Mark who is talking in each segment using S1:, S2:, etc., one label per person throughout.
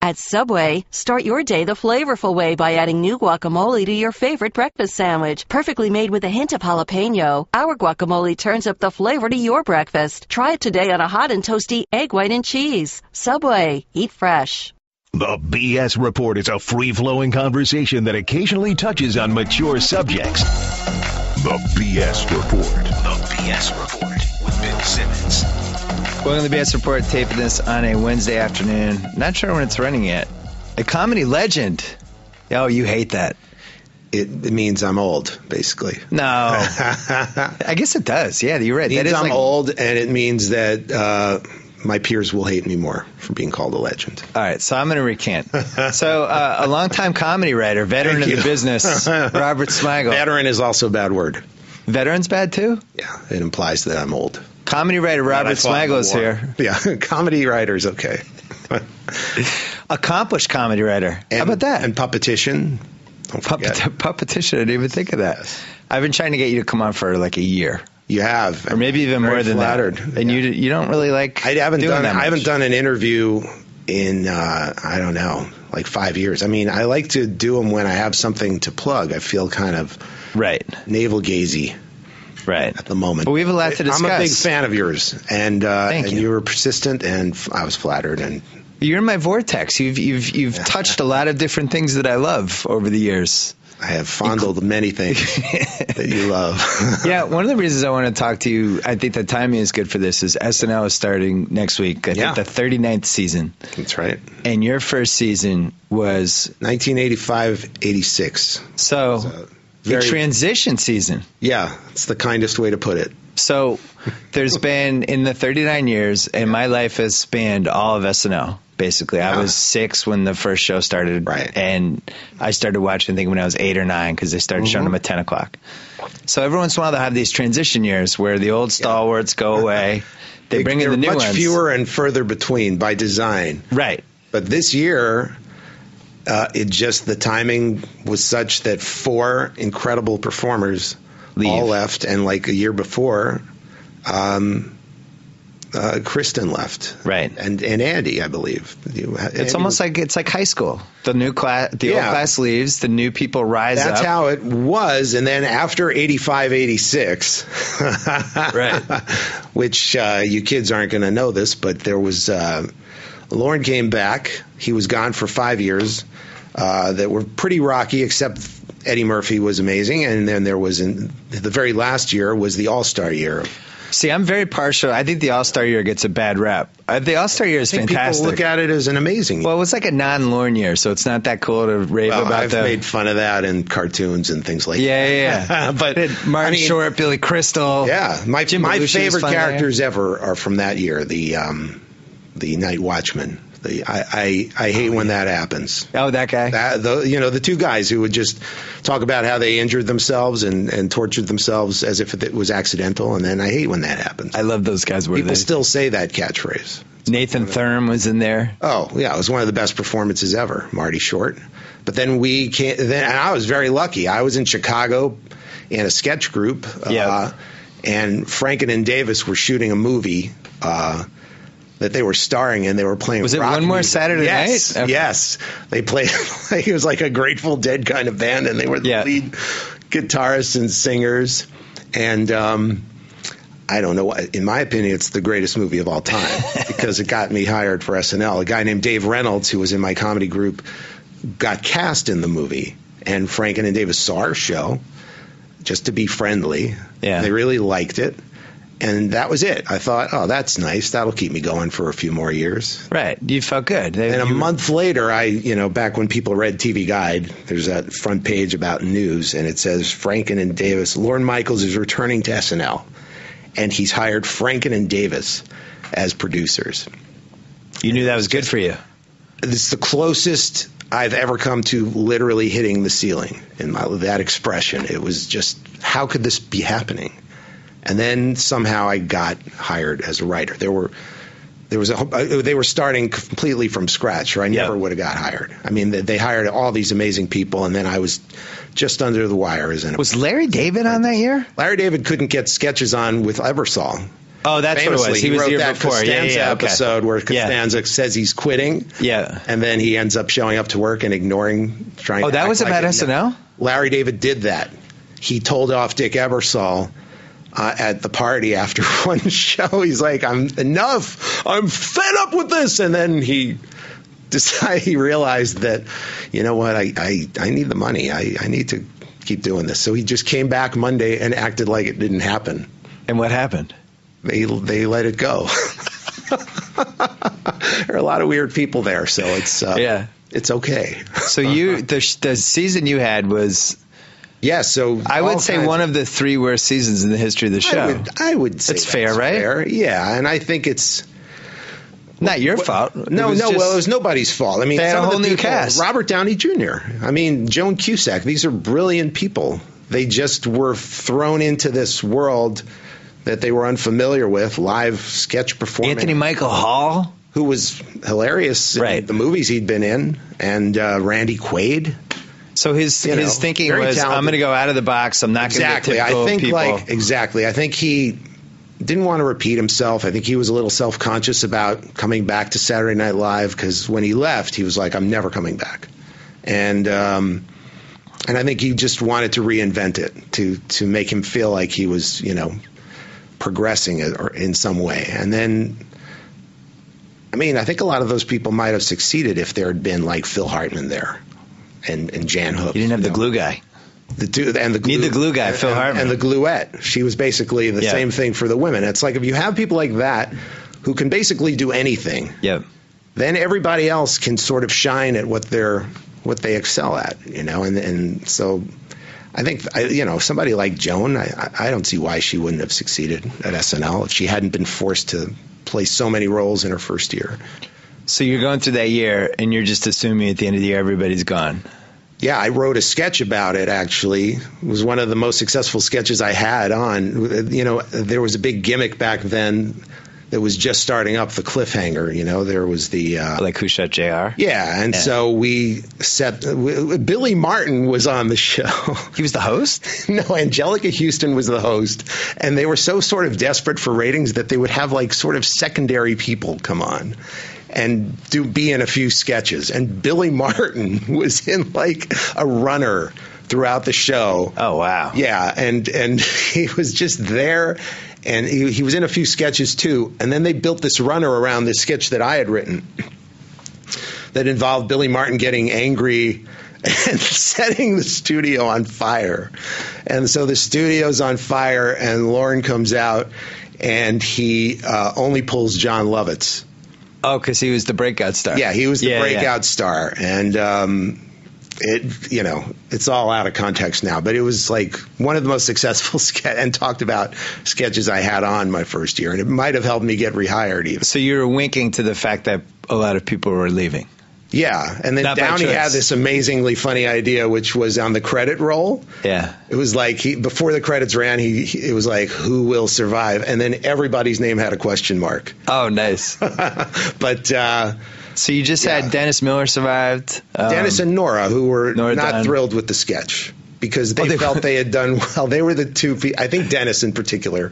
S1: At Subway, start your day the flavorful way by adding new guacamole to your favorite breakfast sandwich. Perfectly made with a hint of jalapeno, our guacamole turns up the flavor to your breakfast. Try it today on a hot and toasty egg white and cheese. Subway, eat fresh.
S2: The BS Report is a free-flowing conversation that occasionally touches on mature subjects. The BS Report. The BS Report with Bill Simmons.
S3: Welcome to the BS Report, taping this on a Wednesday afternoon. Not sure when it's running yet. A comedy legend. Oh, you hate that.
S4: It means I'm old, basically.
S3: No. I guess it does. Yeah, you're right.
S4: It means I'm old, and it means that my peers will hate me more for being called a legend.
S3: All right, so I'm going to recant. So a longtime comedy writer, veteran of the business, Robert Smigel.
S4: Veteran is also a bad word.
S3: Veteran's bad, too?
S4: Yeah, it implies that I'm old.
S3: Comedy writer Robert Smigel is here.
S4: Yeah, comedy writer's okay.
S3: Accomplished comedy writer. How about that?
S4: And puppetician.
S3: Puppetician, I didn't even think of that. Yes. I've been trying to get you to come on for like a year.
S4: You have.
S3: Or maybe even more than
S4: flattered.
S3: that. And you don't really like
S4: I haven't
S3: doing
S4: done an interview in, I don't know, like 5 years. I mean, I like to do them when I have something to plug. I feel kind of navel-gazy.
S3: Right.
S4: At the moment.
S3: But we have a lot to discuss.
S4: I'm a big fan of yours. And
S3: Thank you.
S4: You were persistent, and I was flattered. And
S3: you're in my vortex. You've touched a lot of different things that I love over the years.
S4: I have fondled many things that you love.
S3: Yeah, one of the reasons I want to talk to you, I think the timing is good for this, is SNL is starting next week. I think the 39th season.
S4: That's right.
S3: And your first season was
S4: 1985-86.
S3: So the transition season.
S4: Yeah, it's the kindest way to put it.
S3: So there's been, in the 39 years, and my life has spanned all of SNL, basically. I was 6 when the first show started, and I started watching, I think, when I was 8 or 9, because they started showing them at 10 o'clock. So every once in a while, they'll have these transition years where the old stalwarts go away. They bring in the new ones.
S4: Much fewer and further between by design.
S3: Right.
S4: But this year, the timing was such that 4 incredible performers all left, and like a year before, Kristen left,
S3: right,
S4: and Andy, I believe.
S3: It's almost like high school. The new class, old class leaves, the new people rise up.
S4: That's how it was, and then after 85-86,
S3: right,
S4: which you kids aren't going to know this, but there was Lorne came back. He was gone for 5 years that were pretty rocky, except Eddie Murphy was amazing, and then there was the very last year was the All-Star year.
S3: See, I'm very partial. I think the All-Star year gets a bad rap. The All-Star year is fantastic.
S4: People look at it as an amazing year.
S3: Well, it was like a non-Lorne year, so it's not that cool to rave about
S4: I've made fun of that in cartons and things like that.
S3: Yeah. But Martin Short, Billy Crystal.
S4: Yeah. My favorite characters ever are from that year, the Night Watchman. I hate when that happens.
S3: Oh, that guy?
S4: The two guys who would just talk about how they injured themselves and tortured themselves as if it was accidental, and then I hate when that happens.
S3: I love those guys.
S4: People still say that catchphrase.
S3: Nathan Thurm was in there.
S4: Oh, yeah. It was one of the best performances ever, Marty Short. But then and I was very lucky. I was in Chicago in a sketch group, and Franken and Davis were shooting a movie that they were starring in. They were playing.
S3: Was it One More Saturday Night?
S4: Okay. Yes. They played. It was like a Grateful Dead kind of band, and they were the lead guitarists and singers. And I don't know. In my opinion, it's the greatest movie of all time because it got me hired for SNL. A guy named Dave Reynolds, who was in my comedy group, got cast in the movie, and Franken and Davis saw our show just to be friendly.
S3: Yeah.
S4: They really liked it. And that was it. I thought, oh, that's nice. That'll keep me going for a few more years.
S3: Right. You felt good.
S4: And a month later, back when people read TV Guide, there's that front page about news, and it says Franken and Davis, Lorne Michaels is returning to SNL, and he's hired Franken and Davis as producers.
S3: You knew that was good for you.
S4: It's the closest I've ever come to literally hitting the ceiling in that expression. It was just, how could this be happening? And then somehow I got hired as a writer. They were starting completely from scratch, or I never would have got hired. I mean, they hired all these amazing people, and then I was just under the wire.
S3: Was Larry David on that year?
S4: Larry David couldn't get sketches on with Ebersol.
S3: Oh, that's
S4: famously,
S3: what it was. He was
S4: wrote
S3: the year
S4: that
S3: before.
S4: Costanza episode where Costanza says he's quitting.
S3: Yeah.
S4: And then he ends up showing up to work and ignoring, trying to
S3: that
S4: act
S3: was
S4: like
S3: about
S4: it.
S3: SNL?
S4: Larry David did that. He told off Dick Ebersol at the party after one show. He's like, enough. I'm fed up with this. And then he realized that, you know what, I need the money. I need to keep doing this. So he just came back Monday and acted like it didn't happen.
S3: And what happened?
S4: They let it go. There are a lot of weird people there, so it's okay.
S3: So the season you had was
S4: so
S3: I would say one of the 3 worst seasons in the history of the show.
S4: I would say
S3: that's fair, right?
S4: Fair. Yeah, and I think it's
S3: not your fault.
S4: No, it was nobody's fault. I mean,
S3: they had
S4: some
S3: a whole
S4: of the
S3: new
S4: people,
S3: cast.
S4: Robert Downey Jr. I mean, Joan Cusack. These are brilliant people. They just were thrown into this world that they were unfamiliar with, live sketch performing.
S3: Anthony Michael Hall,
S4: who was hilarious in the movies he'd been in, and Randy Quaid.
S3: So his thinking was, talented. I'm going to go out of the box. I'm not going to get typical people.
S4: I think he didn't want to repeat himself. I think he was a little self-conscious about coming back to Saturday Night Live because when he left, he was like, I'm never coming back. And I think he just wanted to reinvent it to make him feel like he was, progressing it or in some way. And then, I mean, I think a lot of those people might have succeeded if there had been like Phil Hartman there and Jan Hooks.
S3: You didn't have the glue guy.
S4: The glue guy,
S3: Phil Hartman.
S4: And the gluette. She was basically the same thing for the women. It's like if you have people like that who can basically do anything, then everybody else can sort of shine at what they excel at, and so I think, somebody like Joan, I don't see why she wouldn't have succeeded at SNL if she hadn't been forced to play so many roles in her first year.
S3: So you're going through that year, and you're just assuming at the end of the year everybody's gone.
S4: Yeah, I wrote a sketch about it, actually. It was one of the most successful sketches I had on. There was a big gimmick back then that was just starting up, the cliffhanger. There was the...
S3: like Who Shot JR?
S4: Yeah, and so we set... Billy Martin was on the show.
S3: He was the host?
S4: No, Angelica Houston was the host. And they were so sort of desperate for ratings that they would have like sort of secondary people come on and be in a few sketches. And Billy Martin was in like a runner throughout the show.
S3: Oh, wow.
S4: Yeah, and he was just there, and he was in a few sketches too. And then they built this runner around this sketch that I had written that involved Billy Martin getting angry and setting the studio on fire. And so the studio's on fire, and Lorne comes out, and he only pulls John Lovitz.
S3: Oh, because he was the breakout star.
S4: Yeah, he was the breakout star. And it's all out of context now, but it was like one of the most successful and talked about sketches I had on my first year, and it might have helped me get rehired even.
S3: So you were winking to the fact that a lot of people were leaving.
S4: Yeah, and then Downey had this amazingly funny idea, which was on the credit roll.
S3: Yeah, it
S4: was like before the credits ran, it was like, who will survive, and then everybody's name had a question mark.
S3: Oh, nice.
S4: But
S3: so you just had Dennis Miller survived,
S4: Dennis and Nora, who were not thrilled with the sketch because they felt they had done well. They were the two. I think Dennis in particular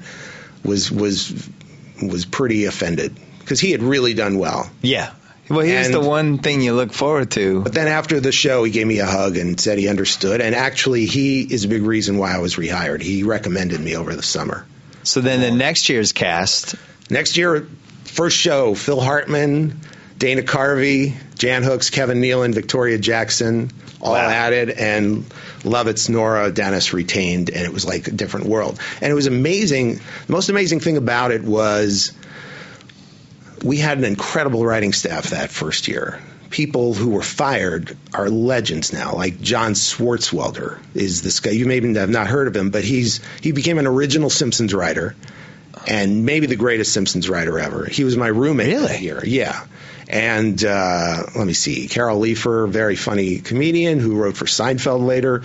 S4: was pretty offended because he had really done well.
S3: Yeah. Well, here's the one thing you look forward to.
S4: But then after the show, he gave me a hug and said he understood. And actually, he is a big reason why I was rehired. He recommended me over the summer.
S3: So then the next year's cast.
S4: Next year, first show, Phil Hartman, Dana Carvey, Jan Hooks, Kevin Nealon, Victoria Jackson, all added. And Lovitz, Nora, Dennis retained. And it was like a different world. And it was amazing. The most amazing thing about it was we had an incredible writing staff that first year. People who were fired are legends now, like John Swartzwelder is this guy. You maybe have not heard of him, but he became an original Simpsons writer and maybe the greatest Simpsons writer ever. He was my roommate that year. Yeah. And let me see. Carol Leifer, very funny comedian who wrote for Seinfeld later.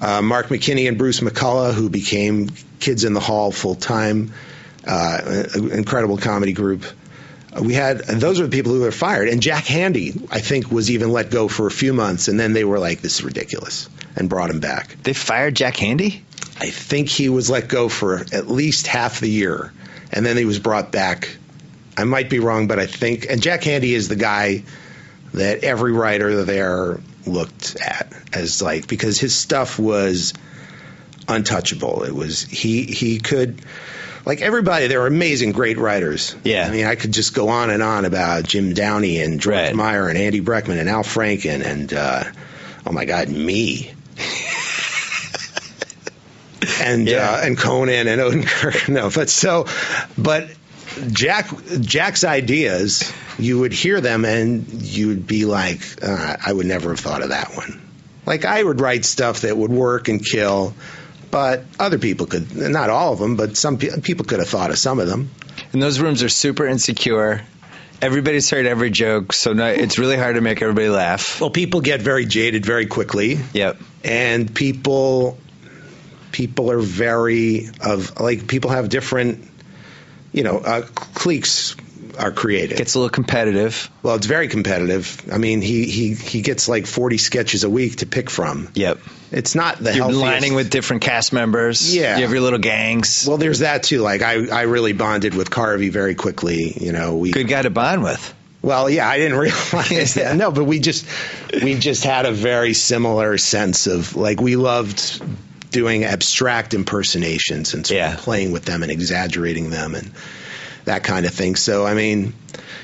S4: Mark McKinney and Bruce McCullough, who became Kids in the Hall full-time. Incredible comedy group. Those are the people who were fired. And Jack Handey, I think, was even let go for a few months. And then they were like, this is ridiculous, and brought him back.
S3: They fired Jack Handey?
S4: I think he was let go for at least half the year. and then he was brought back. I might be wrong, but I think, and Jack Handey is the guy that every writer there looked at as like, because his stuff was untouchable. It was, he could, like everybody, there were amazing, great writers.
S3: Yeah.
S4: I mean, I could just go on and on about Jim Downey and George Meyer and Andy Breckman and Al Franken and, oh my God, me. And Conan and Odenkirk. No, but Jack's ideas, you would hear them and you would be like, I would never have thought of that one. Like I would write stuff that would work and kill, but other people could, not all of them, but some people could have thought of some of them.
S3: And those rooms are super insecure. Everybody's heard every joke, so it's really hard to make everybody laugh.
S4: Well, people get very jaded very quickly.
S3: Yep.
S4: And people are very people have different, cliques are created.
S3: Gets a little competitive.
S4: Well, it's very competitive. I mean, he gets like 40 sketches a week to pick from.
S3: Yep.
S4: It's not the
S3: You're
S4: healthiest.
S3: lining with different cast members.
S4: Yeah.
S3: You have your little gangs.
S4: Well, there's that too. Like I really bonded with Carvey very quickly.
S3: Good guy to bond with.
S4: Well, yeah, I didn't realize that. No, but we just had a very similar sense of like we loved doing abstract impersonations and sort of playing with them and exaggerating them and that kind of thing. So, I mean,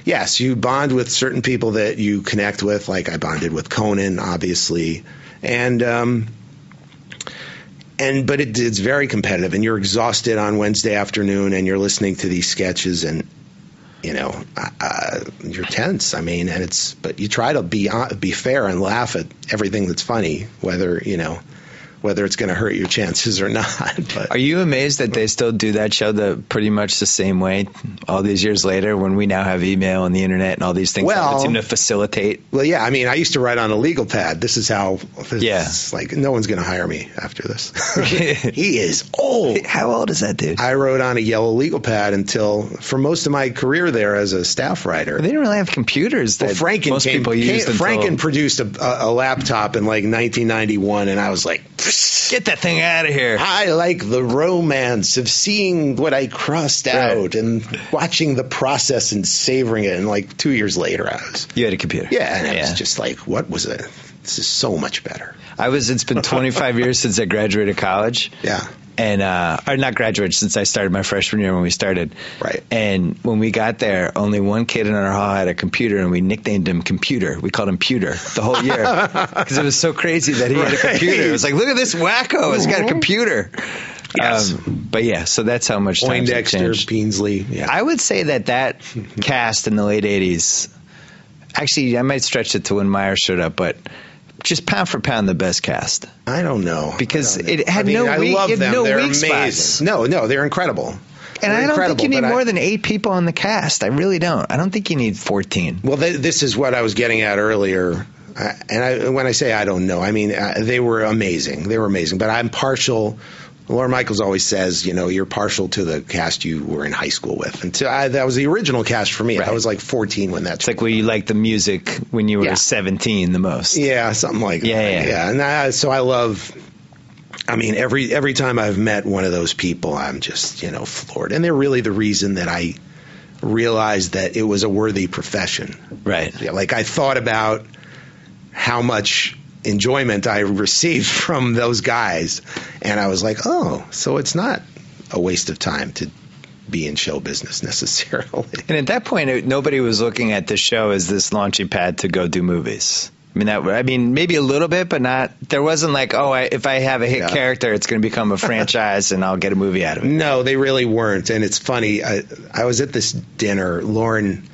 S4: yes, you bond with certain people that you connect with. Like I bonded with Conan, obviously, but it's very competitive, and you're exhausted on Wednesday afternoon, and you're listening to these sketches, and you're tense. I mean, but you try to be fair and laugh at everything that's funny, whether it's going to hurt your chances or not. But
S3: are you amazed that they still do that show pretty much the same way all these years later when we now have email and the internet and all these things that seem to facilitate?
S4: Well, yeah. I mean, I used to write on a legal pad. This is how. It's like no one's going to hire me after this. He is old.
S3: How old is that dude?
S4: I wrote on a yellow legal pad for most of my career there as a staff writer.
S3: They didn't really have computers that most people used.
S4: Franken produced a laptop in like 1991, and I was like,
S3: get that thing out of here.
S4: I like the romance of seeing what I crossed out and watching the process and savoring it. And like 2 years later,
S3: you had a computer.
S4: Yeah, and I was just like, what was it? This is so much better.
S3: It's been 25 years since I graduated college.
S4: Yeah.
S3: And, or not graduated, since I started my freshman year when we started.
S4: Right.
S3: And when we got there, only one kid in our hall had a computer, and we nicknamed him Computer. We called him Pewter the whole year because it was so crazy that he had a computer. It was like, look at this wacko. He's got a computer.
S4: Yes.
S3: But yeah, so that's how much time
S4: Poindexter,
S3: changed.
S4: Beansley. Yeah.
S3: I would say that cast in the late 80s, actually, I might stretch it to when Meyer showed up, but just pound for pound, the best cast.
S4: I don't know.
S3: Because it had no weak spots.
S4: No, they're incredible.
S3: And I don't think you need more than 8 people on the cast. I really don't. I don't think you need 14.
S4: Well, this is what I was getting at earlier. When I say I don't know, I mean, they were amazing. They were amazing. But I'm partial. Lorne Michaels always says, you're partial to the cast you were in high school with. And that was the original cast for me. Right. I was like 14 when
S3: It's like where you liked the music when you were 17 the most.
S4: Yeah, something like that. Yeah. And so I love, I mean, every time I've met one of those people, I'm just, floored. And they're really the reason that I realized that it was a worthy profession.
S3: Right.
S4: Yeah, like I thought about how much enjoyment I received from those guys, and I was like, oh, so it's not a waste of time to be in show business necessarily.
S3: And at that point, nobody was looking at the show as this launching pad to go do movies. I mean, maybe a little bit, but not. There wasn't like, if I have a hit character, it's going to become a franchise, and I'll get a movie out of it.
S4: No, they really weren't. And it's funny. I was at this dinner. Lorne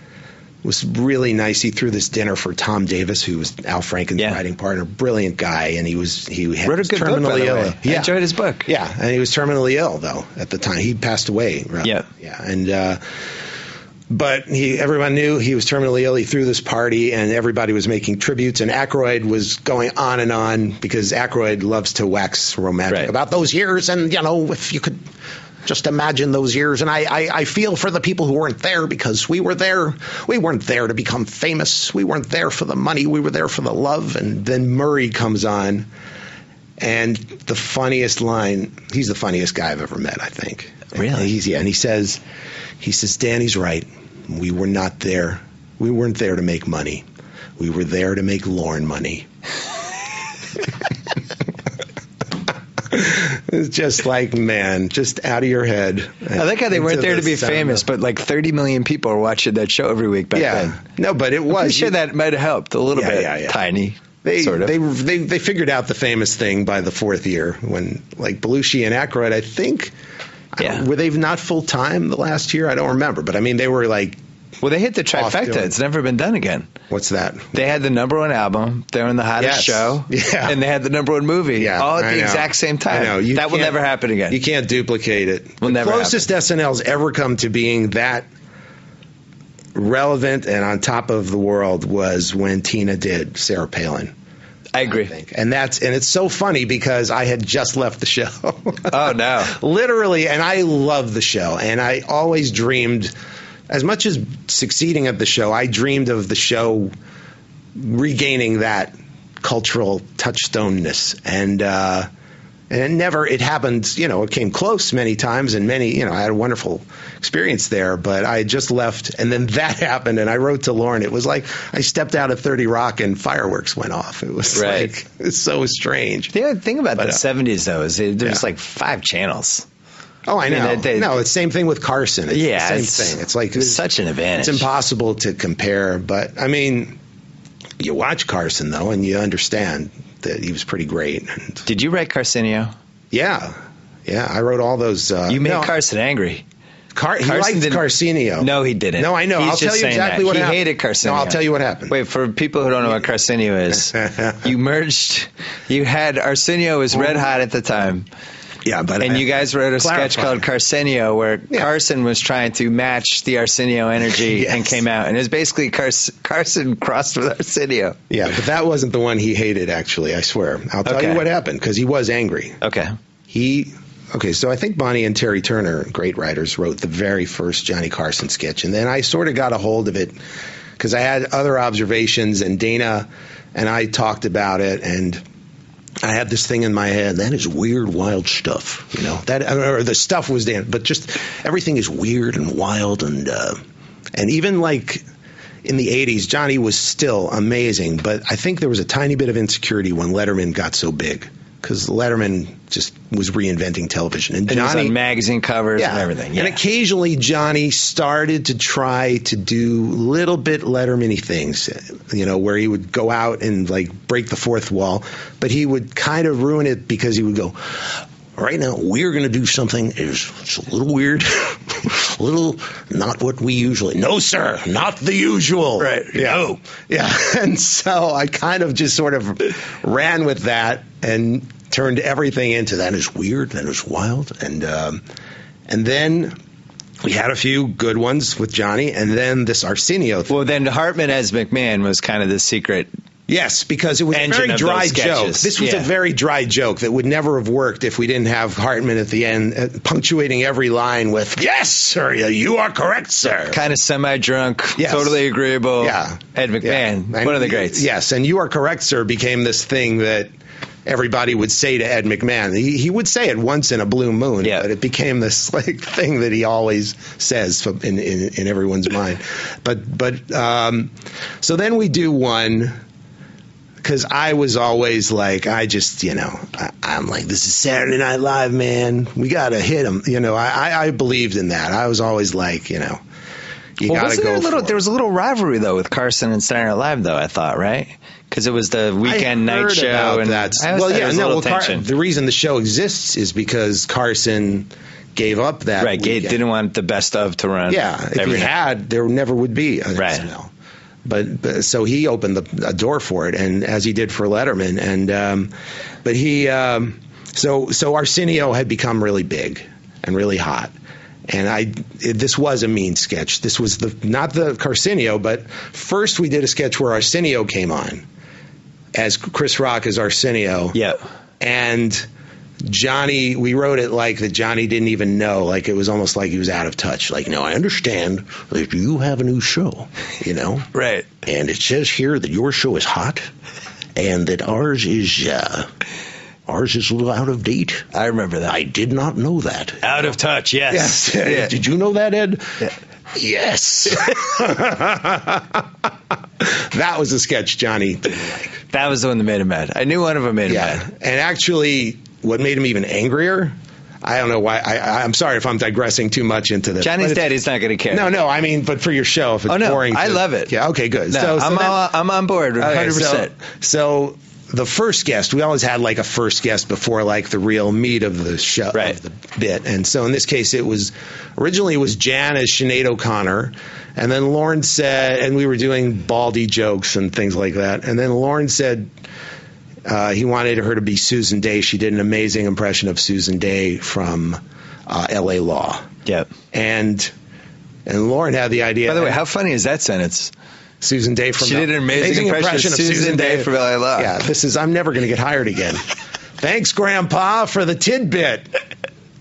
S4: was really nice. He threw this dinner for Tom Davis, who was Al Franken's writing partner, brilliant guy, and he
S3: wrote a good book, by the way. I enjoyed his book.
S4: Yeah, and he was terminally ill though at the time. He passed away. Right?
S3: Yeah,
S4: and but everyone knew he was terminally ill. He threw this party, and everybody was making tributes, and Aykroyd was going on and on because Aykroyd loves to wax romantic about those years, and if you could just imagine those years. And I feel for the people who weren't there because we were there. We weren't there to become famous. We weren't there for the money. We were there for the love. And then Murray comes on, And the funniest line, he's the funniest guy I've ever met, I think.
S3: Really?
S4: And he says, Danny's right. We weren't there to make money. We were there to make Lorne money. It's just like, man, just out of your head.
S3: I like how they weren't there to be famous, but like 30 million people are watching that show every week back then.
S4: No, but it was.
S3: I'm sure that might have helped a little bit. Yeah. Tiny.
S4: They
S3: figured
S4: out the famous thing by the fourth year when, like, Belushi and Aykroyd, I think, were they not full time the last year? I don't remember, but I mean, they were like.
S3: Well, they hit the trifecta. It's never been done again.
S4: What's that?
S3: They had the #1 album. They were in the hottest show.
S4: Yeah.
S3: And they had the #1 movie. All at the exact same time.
S4: I know.
S3: That will never happen again.
S4: You can't duplicate it.
S3: Will never happen.
S4: The closest SNL's ever come to being that relevant and on top of the world was when Tina did Sarah Palin.
S3: I agree.
S4: And it's so funny because I had just left the show.
S3: Oh, no.
S4: Literally, and I love the show. And I always dreamed, as much as succeeding at the show, I dreamed of the show regaining that cultural touchstoneness. And it happened, it came close many times and I had a wonderful experience there, but I just left and then that happened and I wrote to Lorne. It was like I stepped out of 30 Rock and fireworks went off. It was it's so strange.
S3: The thing about the 70s though is there's like 5 channels.
S4: Oh, I know. No, it's the same thing with Carson. It's the same thing. It's like
S3: it's such an advantage.
S4: It's impossible to compare, but I mean, you watch Carson though and you understand that he was pretty great.
S3: Did you write Carcinio?
S4: Yeah, I wrote all those.
S3: You made Carson angry.
S4: He liked Carcinio.
S3: No, he didn't.
S4: No, I know. I'll tell you exactly what happened.
S3: He hated Carcinio.
S4: No, I'll tell you what happened.
S3: Wait, for people who don't know what Carcinio is, you had Arsenio was red hot at the time.
S4: Yeah,
S3: and you guys wrote a sketch called Carcinio where Carson was trying to match the Arsenio energy and came out. And it was basically Carson crossed with Arsenio.
S4: Yeah, but that wasn't the one he hated, actually, I swear. I'll tell you what happened, because he was angry.
S3: Okay.
S4: So I think Bonnie and Terry Turner, great writers, wrote the very first Johnny Carson sketch. And then I sort of got a hold of it because I had other observations, and Dana and I talked about it, and I had this thing in my head. That is weird, wild stuff, or the stuff was Dan, but just everything is weird and wild, and even like in the 80s, Johnny was still amazing, but I think there was a tiny bit of insecurity when Letterman got so big, because Letterman just was reinventing television, and Johnny,
S3: he was on magazine covers and everything. Yeah.
S4: And occasionally Johnny started to try to do little bit Letterman-y things, where he would go out and like break the fourth wall, but he would kind of ruin it because he would go, right now we're going to do something it's a little weird, a little not what we usually. No, sir, not the usual.
S3: Right.
S4: No. Yeah. And so I kind of just sort of ran with that and turned everything into that is weird, that is wild, and then we had a few good ones with Johnny, and then this Arsenio thing.
S3: Well, then Hartman as McMahon was kind of the secret.
S4: Yes, because it was a very dry joke. This was a very dry joke that would never have worked if we didn't have Hartman at the end punctuating every line with, yes, sir, you are correct, sir.
S3: Kind of semi-drunk, totally agreeable.
S4: Yeah.
S3: Ed McMahon, one of the greats.
S4: Yes, and you are correct, sir became this thing that everybody would say to Ed McMahon. He would say it once in a blue moon, but it became this like thing that he always says in everyone's mind. But so then we do one, because I was always like, I'm like, this is Saturday Night Live, man. We got to hit him. I believed in that. I was always like, you got to go for it.
S3: There was a little rivalry, though, with Carson and Saturday Night Live, though, I thought, right? Because it was the weekend night show. And
S4: the reason the show exists is because Carson gave up that weekend.
S3: Didn't want the best of to run.
S4: Yeah, if he had, there never would be an SNL. But so he opened a door for it, and as he did for Letterman, and but he so Arsenio had become really big and really hot, and this was a mean sketch. This was not the Carcinio, but first we did a sketch where Arsenio came on as Chris Rock as Arsenio, and Johnny, we wrote it like that Johnny didn't even know, like it was almost like he was out of touch. Like, no, I understand that you have a new show,
S3: Right.
S4: And it says here that your show is hot and that ours is, ours is a little out of date.
S3: I remember that.
S4: I did not know that.
S3: Out of touch, yes.
S4: Yeah. Did you know that, Ed?
S3: Yeah.
S4: Yes. That was a sketch Johnny didn't like.
S3: That was the one that made him mad. I knew one of them made him mad.
S4: And actually, what made him even angrier, I don't know why. I'm sorry if I'm digressing too much into this.
S3: Johnny's daddy's not going to care.
S4: No, I mean, but for your show, if it's boring.
S3: I love it.
S4: Yeah, okay, good.
S3: No, I'm on board 100%.
S4: So the first guest, we always had like a first guest before like the real meat of the show, of the bit. And so in this case, originally it was Jan as Sinead O'Connor. And then Lauren said, and we were doing baldy jokes and things like that. And then Lauren said he wanted her to be Susan Day. She did an amazing impression of Susan Day from L.A. Law. Yep. And Lauren had the idea.
S3: By the way, how funny is that sentence?
S4: Susan Day from...
S3: She did an amazing impression of Susan Day from L.A. Law.
S4: Yeah, I'm never going to get hired again. Thanks, Grandpa, for the tidbit.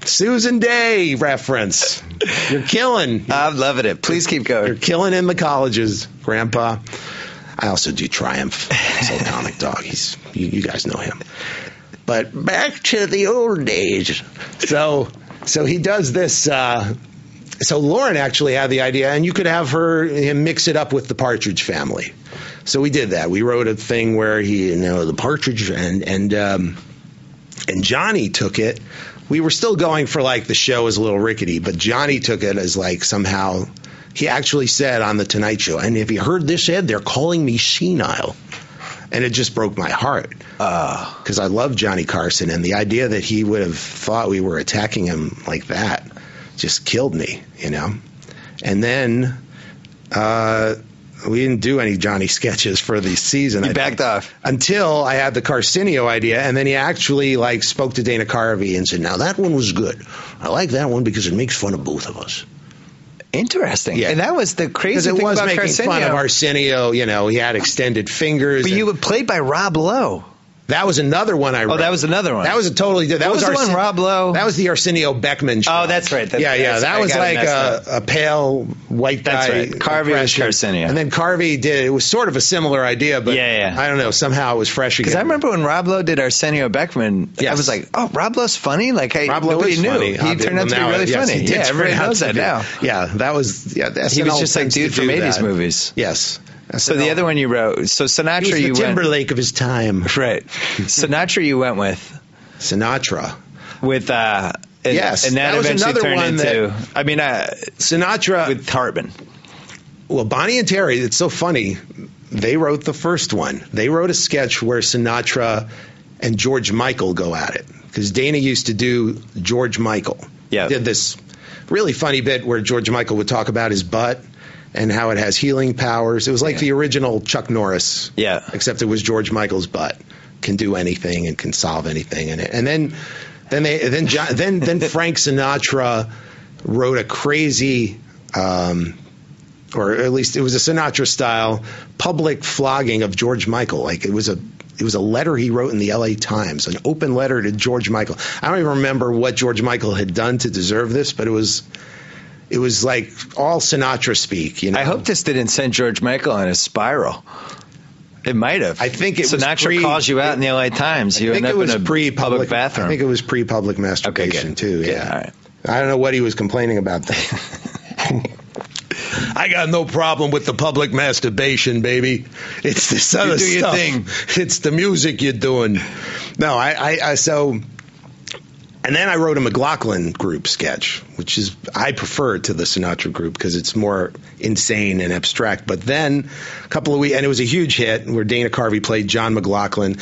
S4: Susan Day reference. You're killing.
S3: I'm loving it. Please keep going.
S4: You're killing in the colleges, Grandpa. I also do Triumph. Sultanic Dog. You guys know him. But back to the old days. So he does this. So Lauren actually had the idea, and you could have him mix it up with the Partridge Family. So we did that. We wrote a thing where the Partridge and Johnny took it. We were still going for like the show is a little rickety, but Johnny took it as like somehow he actually said on the Tonight Show, and if you heard this, Ed, they're calling me senile. And it just broke my heart because I love Johnny Carson, and the idea that he would have thought we were attacking him like that just killed me, And then we didn't do any Johnny sketches for the season.
S3: You backed off.
S4: Until I had the Carcinio idea, and then he actually spoke to Dana Carvey and said, now that one was good. I like that one because it makes fun of both of us.
S3: Interesting. Yeah. And that was the crazy thing about Carcinio.
S4: It was making fun of Arsenio. He had extended fingers.
S3: But you were played by Rob Lowe.
S4: That was another one I wrote.
S3: Oh, that was another one.
S4: That was a totally different.
S3: What was the one, Rob Lowe?
S4: That was the Arsenio Beckman show.
S3: Oh, that's right.
S4: That was like a pale white guy.
S3: That's right. Carvey was Carcinio.
S4: And then Carvey it was sort of a similar idea, but I don't know, somehow it was fresh again.
S3: Because I remember when Rob Lowe did Arsenio Beckman, I was like, oh, Rob Lowe's funny? Nobody knew. Funny. He turned out to be really funny. Yeah, everybody knows that now.
S4: Yeah, that was,
S3: he was just like dude from 80s movies.
S4: Yes.
S3: So the other one you wrote, so Sinatra,
S4: he was the Timberlake of his time.
S3: Right. Sinatra you went with.
S4: Sinatra.
S3: With,
S4: yes.
S3: And that was eventually turned into,
S4: Sinatra.
S3: With Hartman.
S4: Well, Bonnie and Terry, it's so funny. They wrote the first one. They wrote a sketch where Sinatra and George Michael go at it. Because Dana used to do George Michael. Yeah. Did this really funny bit where George Michael would talk about his butt and how it has healing powers. It was like the original Chuck Norris. Yeah. Except it was George Michael's butt. Can do anything and can solve anything in it. And then Frank Sinatra wrote a crazy, or at least it was a Sinatra style public flogging of George Michael. Like it was a letter he wrote in the LA Times, an open letter to George Michael. I don't even remember what George Michael had done to deserve this, but it was like all Sinatra speak.
S3: I hope this didn't send George Michael on a spiral. It might have.
S4: I think it
S3: Sinatra calls you out in the LA Times. You end up in a public bathroom.
S4: I think it was pre-public masturbation too. Yeah. All right. I don't know what he was complaining about. I got no problem with the public masturbation, baby. It's this other stuff. You do your thing. It's the music you're doing. No, so. And then I wrote a McLaughlin group sketch, which I prefer to the Sinatra group because it's more insane and abstract. But then a couple of weeks, and it was a huge hit where Dana Carvey played John McLaughlin,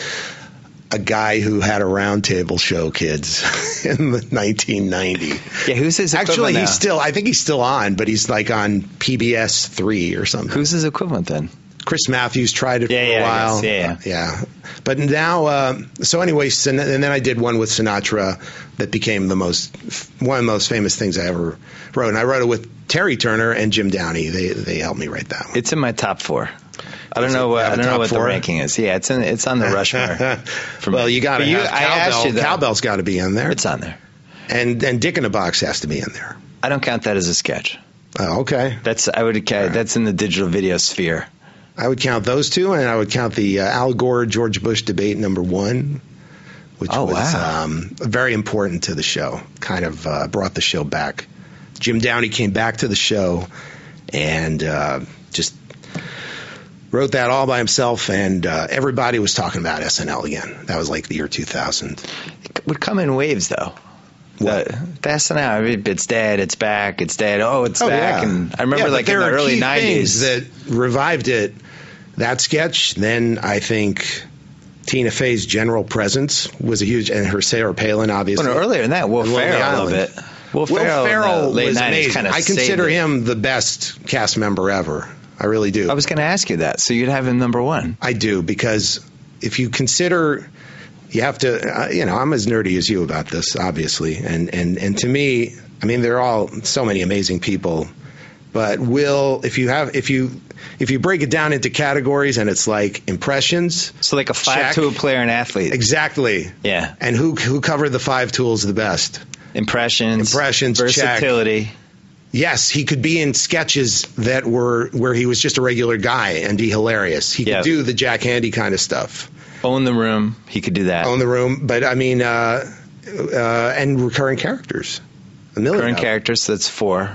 S4: a guy who had a roundtable show, kids, in the 1990.
S3: Yeah, who's his equivalent
S4: Actually,
S3: now?
S4: I think he's still on, but he's like on PBS 3 or something.
S3: Who's his equivalent then?
S4: Chris Matthews tried it for a while. Yeah. But now, so anyway, and then I did one with Sinatra that became one of the most famous things I ever wrote. And I wrote it with Terry Turner and Jim Downey. They helped me write that one.
S3: It's in my top 4. I don't know what the ranking is. Yeah, it's on the Rushmore.
S4: Well, you got to have Cowbell. Cowbell's got to be in there.
S3: It's on there.
S4: And Dick in a Box has to be in there.
S3: I don't count that as a sketch.
S4: Oh, okay.
S3: That's in the digital video sphere.
S4: I would count those two, and I would count the Al Gore George Bush debate #1 which was very important to the show. Kind of brought the show back. Jim Downey came back to the show and just wrote that all by himself, and everybody was talking about SNL again. That was like the year 2000.
S3: It would come in waves, though. The SNL, it's dead, it's back, it's dead, it's back. Yeah. And I remember like in the early 90s.
S4: That revived it, that sketch. Then I think Tina Fey's general presence was a huge, and her Sarah Palin, obviously.
S3: Well, no, earlier than that, Will Ferrell a little bit. Will Ferrell
S4: was amazing. I consider him the best cast member ever. I really do.
S3: I was going to ask you that, so you'd have him number one.
S4: I do, because if you consider, you have to, I'm as nerdy as you about this, obviously, and to me, I mean, they're all so many amazing people, but if you break it down into categories, and it's like impressions,
S3: so like a 5-tool player and athlete,
S4: exactly,
S3: yeah,
S4: and who covered the 5 tools the best?
S3: Impressions,
S4: versatility.
S3: Check.
S4: Yes, he could be in sketches that were where he was just a regular guy and be hilarious. He could do the Jack Handey kind of stuff.
S3: Own the Room, he could do that.
S4: Own the Room, but I mean, and recurring characters.
S3: Recurring characters, so that's 4.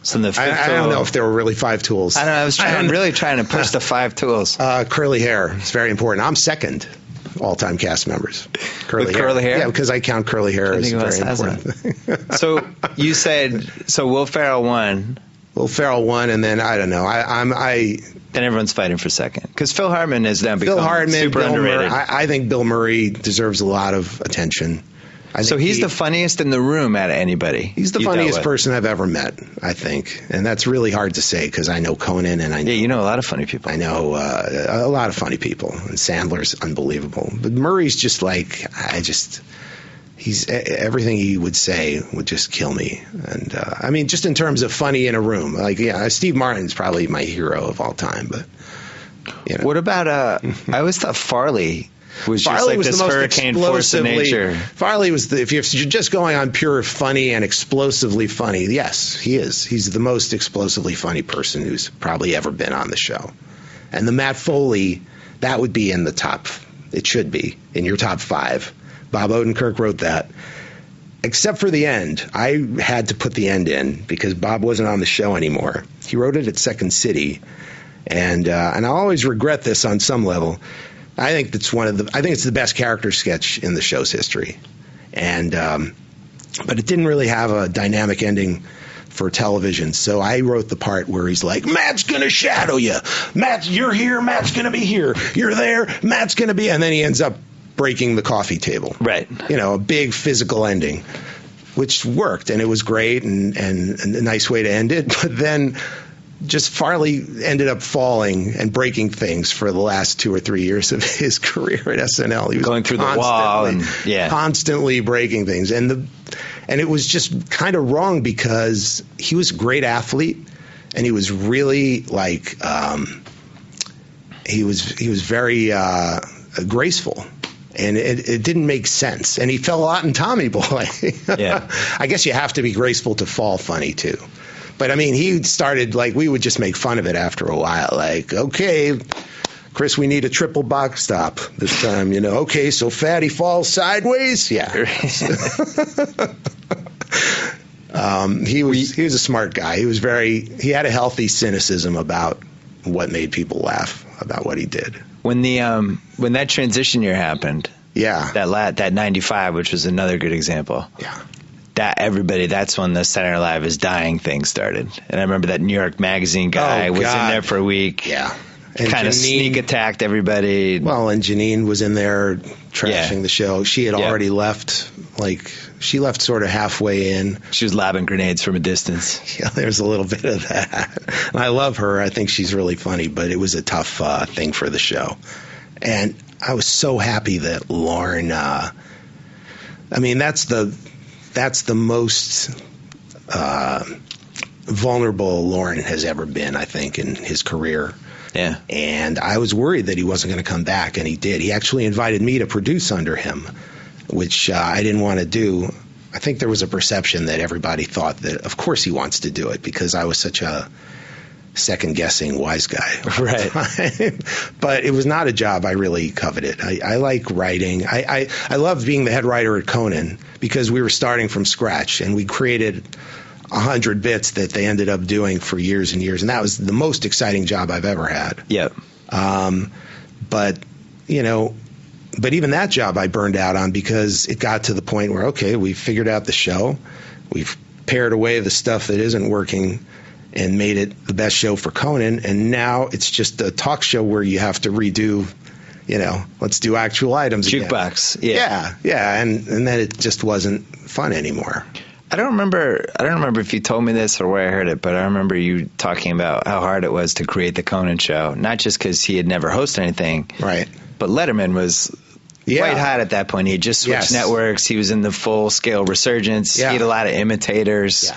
S3: So the
S4: I don't know if there were really 5 tools.
S3: I don't know. I was really trying to push the 5 tools.
S4: Curly hair is very important. I'm second all-time cast members.
S3: Curly hair?
S4: Yeah, because I count curly hair as very important.
S3: So you said, Will Ferrell won.
S4: Will Ferrell won, and then I don't know.
S3: Then everyone's fighting for second, because Phil Hartman has now become super underrated.
S4: I think Bill Murray deserves a lot of attention.
S3: So he's the funniest in the room out of anybody.
S4: He's the funniest person I've ever met, I think. And that's really hard to say, because I know Conan, and I know...
S3: Yeah, you know a lot of funny people.
S4: I know a lot of funny people. And Sandler's unbelievable. But Murray's just like, he's everything he would say would just kill me. And I mean, just in terms of funny in a room. Like, yeah, Steve Martin's probably my hero of all time. But,
S3: What about, I always thought Farley... Farley was the most hurricane force of nature. Farley was if you're just going on pure funny and explosively funny, yes, he is. He's the most explosively funny person who's probably ever been on the show. And the Matt Foley, that would be in the top. It should be in your top 5. Bob Odenkirk wrote that. Except for the end. I had to put the end in because Bob wasn't on the show anymore. He wrote it at Second City, and I always regret this on some level. I think it's the best character sketch in the show's history, and but it didn't really have a dynamic ending for television. So I wrote the part where he's like, "Matt's gonna shadow you. Matt, you're here. Matt's gonna be here. You're there. Matt's gonna be," and then he ends up breaking the coffee table. Right.
S4: A big physical ending, which worked, and it was great and a nice way to end it. But then just Farley ended up falling and breaking things for the last 2 or 3 years of his career at SNL. He was
S3: going through the wall and
S4: constantly breaking things, and it was just kind of wrong, because he was a great athlete, and he was really like he was very graceful. And it didn't make sense, and he fell a lot in Tommy Boy.
S3: Yeah,
S4: I guess you have to be graceful to fall funny too. But, I mean, he started, we would just make fun of it after a while. Like, okay, Chris, we need a triple box stop this time, Okay, so Fatty falls sideways? Yeah. He was a smart guy. He had a healthy cynicism about what made people laugh about what he did.
S3: When that transition year happened, that 95, which was another good example.
S4: Yeah.
S3: That's when the Saturday Night Live is dying thing started. And I remember that New York Magazine guy was in there for a week.
S4: Yeah.
S3: And kind of sneak attacked everybody.
S4: Well, and Janine was in there trashing the show. She had already left. She left sort of halfway in.
S3: She was lobbing grenades from a distance.
S4: Yeah, there's a little bit of that. And I love her. I think she's really funny, but it was a tough thing for the show. And I was so happy that Lorne, that's the most vulnerable Lorne has ever been, I think, in his career.
S3: Yeah.
S4: And I was worried that he wasn't going to come back, and he did. He actually invited me to produce under him, which I didn't want to do. I think there was a perception that everybody thought that, of course, he wants to do it, because I was such a second-guessing wise guy.
S3: Right.
S4: But it was not a job I really coveted. I like writing. I loved being the head writer at Conan because we were starting from scratch, and we created 100 bits that they ended up doing for years and years. And that was the most exciting job I've ever had.
S3: Yep.
S4: But, you know, but even that job I burned out on because it got to the point where, okay, we figured out the show. We've pared away the stuff that isn't working and made it the best show for Conan. And now it's just a talk show where you have to redo, you know, let's do actual items
S3: Jukebox.
S4: again. Yeah. And then it just wasn't fun anymore.
S3: I don't remember if you told me this or where I heard it, but I remember you talking about how hard it was to create the Conan show, not just because he had never hosted anything,
S4: right?
S3: But Letterman was quite hot at that point. He had just switched networks. He was in the full-scale resurgence.
S4: Yeah.
S3: He had a lot of imitators.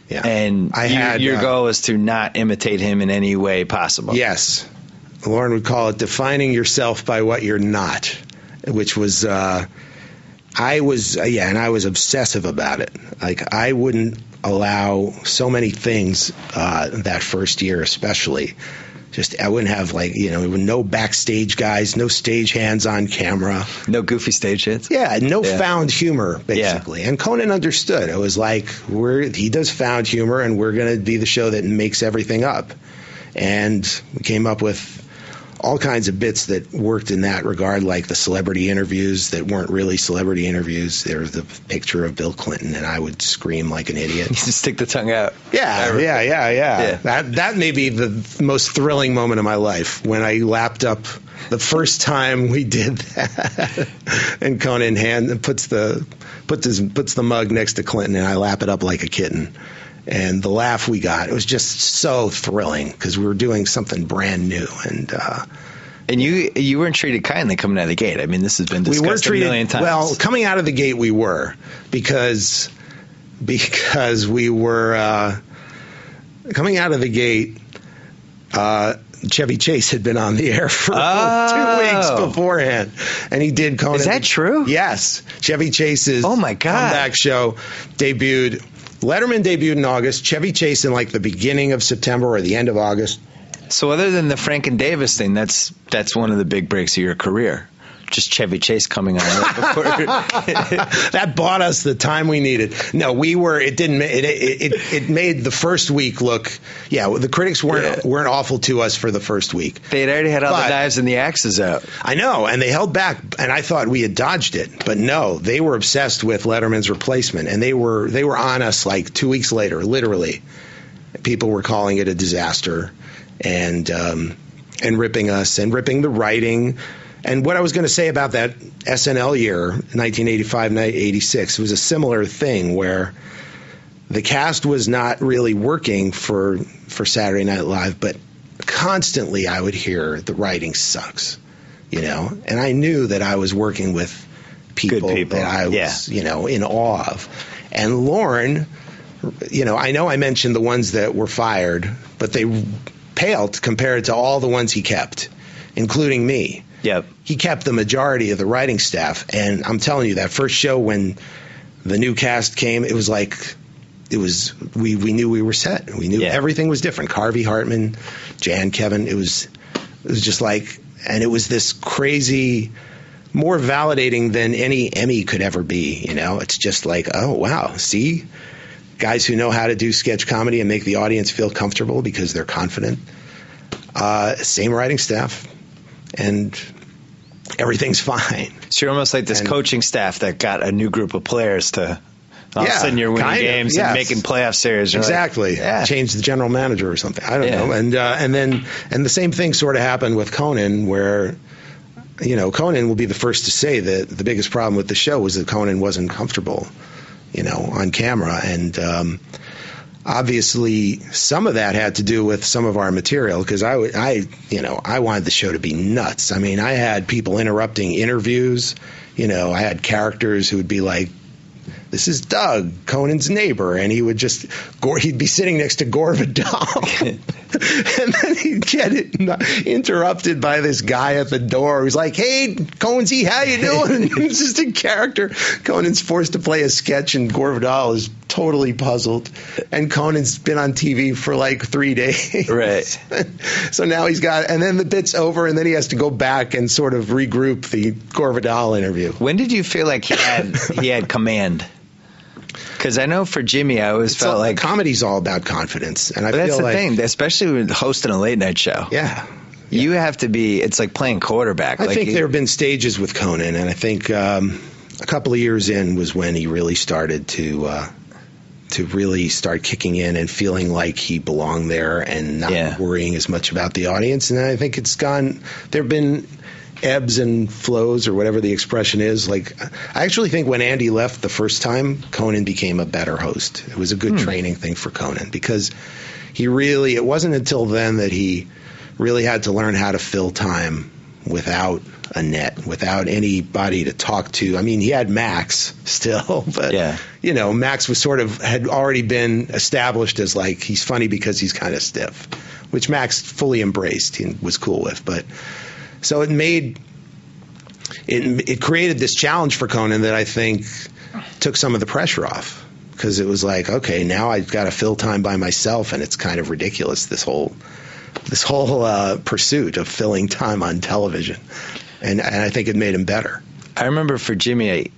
S4: Yeah.
S3: And your goal was to not imitate him in any way possible.
S4: Yes. Lauren would call it defining yourself by what you're not, which was... I was obsessive about it. Like, I wouldn't allow so many things that first year, especially. Just, I wouldn't have, like, you know, no backstage guys, no stage hands on camera.
S3: No goofy stage hits?
S4: Yeah, no found humor, basically. Yeah. And Conan understood. It was like, he does found humor, and we're going to be the show that makes everything up. And we came up with all kinds of bits that worked in that regard, like the celebrity interviews that weren't really celebrity interviews. There was the picture of Bill Clinton, and I would scream like an idiot.
S3: You just stick the tongue out.
S4: Yeah. That may be the most thrilling moment of my life, when I lapped up the first time we did that. And Conan puts the mug next to Clinton, and I lap it up like a kitten. And the laugh we got, it was just so thrilling because we were doing something brand new. And
S3: you weren't treated kindly coming out of the gate. I mean, this has been discussed a million times.
S4: Well, coming out of the gate, we were because we were coming out of the gate. Chevy Chase had been on the air for 2 weeks beforehand, and he did Conan.
S3: Is that true?
S4: Yes, Chevy Chase's comeback show debuted. Letterman debuted in August. Chevy Chase in like the beginning of September or the end of August.
S3: So other than the Frank and Davis thing, that's one of the big breaks of your career. Just Chevy Chase coming on right before.
S4: That bought us the time we needed. No, we were. It didn't. It made the first week look. Yeah, the critics weren't awful to us for the first week.
S3: They had already had all the knives and the axes out.
S4: I know, and they held back, and I thought we had dodged it, but no, they were obsessed with Letterman's replacement, and they were on us like 2 weeks later, literally. People were calling it a disaster, and ripping us and ripping the writing. And what I was going to say about that SNL year, 1985-86, was a similar thing where the cast was not really working for Saturday Night Live, but constantly I would hear the writing sucks, you know. And I knew that I was working with people that I was, you know, in awe of. And Lauren, you know I mentioned the ones that were fired, but they paled compared to all the ones he kept, including me.
S3: Yep.
S4: He kept the majority of the writing staff, and I'm telling you, that first show when the new cast came, it was like we knew we were set. We knew everything was different. Harvey Hartman, Jan, Kevin. It was just like, and it was this crazy, more validating than any Emmy could ever be. You know, it's just like, oh wow, see, guys who know how to do sketch comedy and make the audience feel comfortable because they're confident. Same writing staff. And everything's fine.
S3: So you're almost like this coaching staff that got a new group of players to all of a sudden you're winning games and making playoff series.
S4: Exactly.
S3: Like,
S4: change the general manager or something. I don't know. And the same thing sort of happened with Conan, where, you know, Conan will be the first to say that the biggest problem with the show was that Conan wasn't comfortable, you know, on camera. And obviously, some of that had to do with some of our material because I wanted the show to be nuts. I mean, I had people interrupting interviews. You know, I had characters who would be like this is Doug, Conan's neighbor, and he'd be sitting next to Gore Vidal, and then he'd get interrupted by this guy at the door who's like, "Hey, Conan-y, how you doing?" It's just a character. Conan's forced to play a sketch, and Gore Vidal is totally puzzled, and Conan's been on TV for like 3 days.
S3: Right.
S4: So now and then the bit's over, and then he has to go back and sort of regroup the Gore Vidal interview.
S3: When did you feel like he had command? Because I know for Jimmy, I always felt like
S4: comedy's all about confidence, and
S3: that's the thing, especially with hosting a late night show.
S4: Yeah.
S3: You have to be. It's like playing quarterback.
S4: I think there have been stages with Conan, and I think a couple of years in was when he really started to really start kicking in and feeling like he belonged there and not worrying as much about the audience. And I think it's gone. There have been ebbs and flows, or whatever the expression is. Like, I actually think when Andy left the first time, Conan became a better host. It was a good training thing for Conan, because it wasn't until then that he really had to learn how to fill time without a net, without anybody to talk to. I mean, he had Max still, but Max had already been established as like, he's funny because he's kind of stiff, which Max fully embraced and was cool with. But so it created this challenge for Conan that I think took some of the pressure off, because it was like, okay, now I've got to fill time by myself, and it's kind of ridiculous, this whole pursuit of filling time on television. And I think it made him better. I
S3: remember for Jimmy,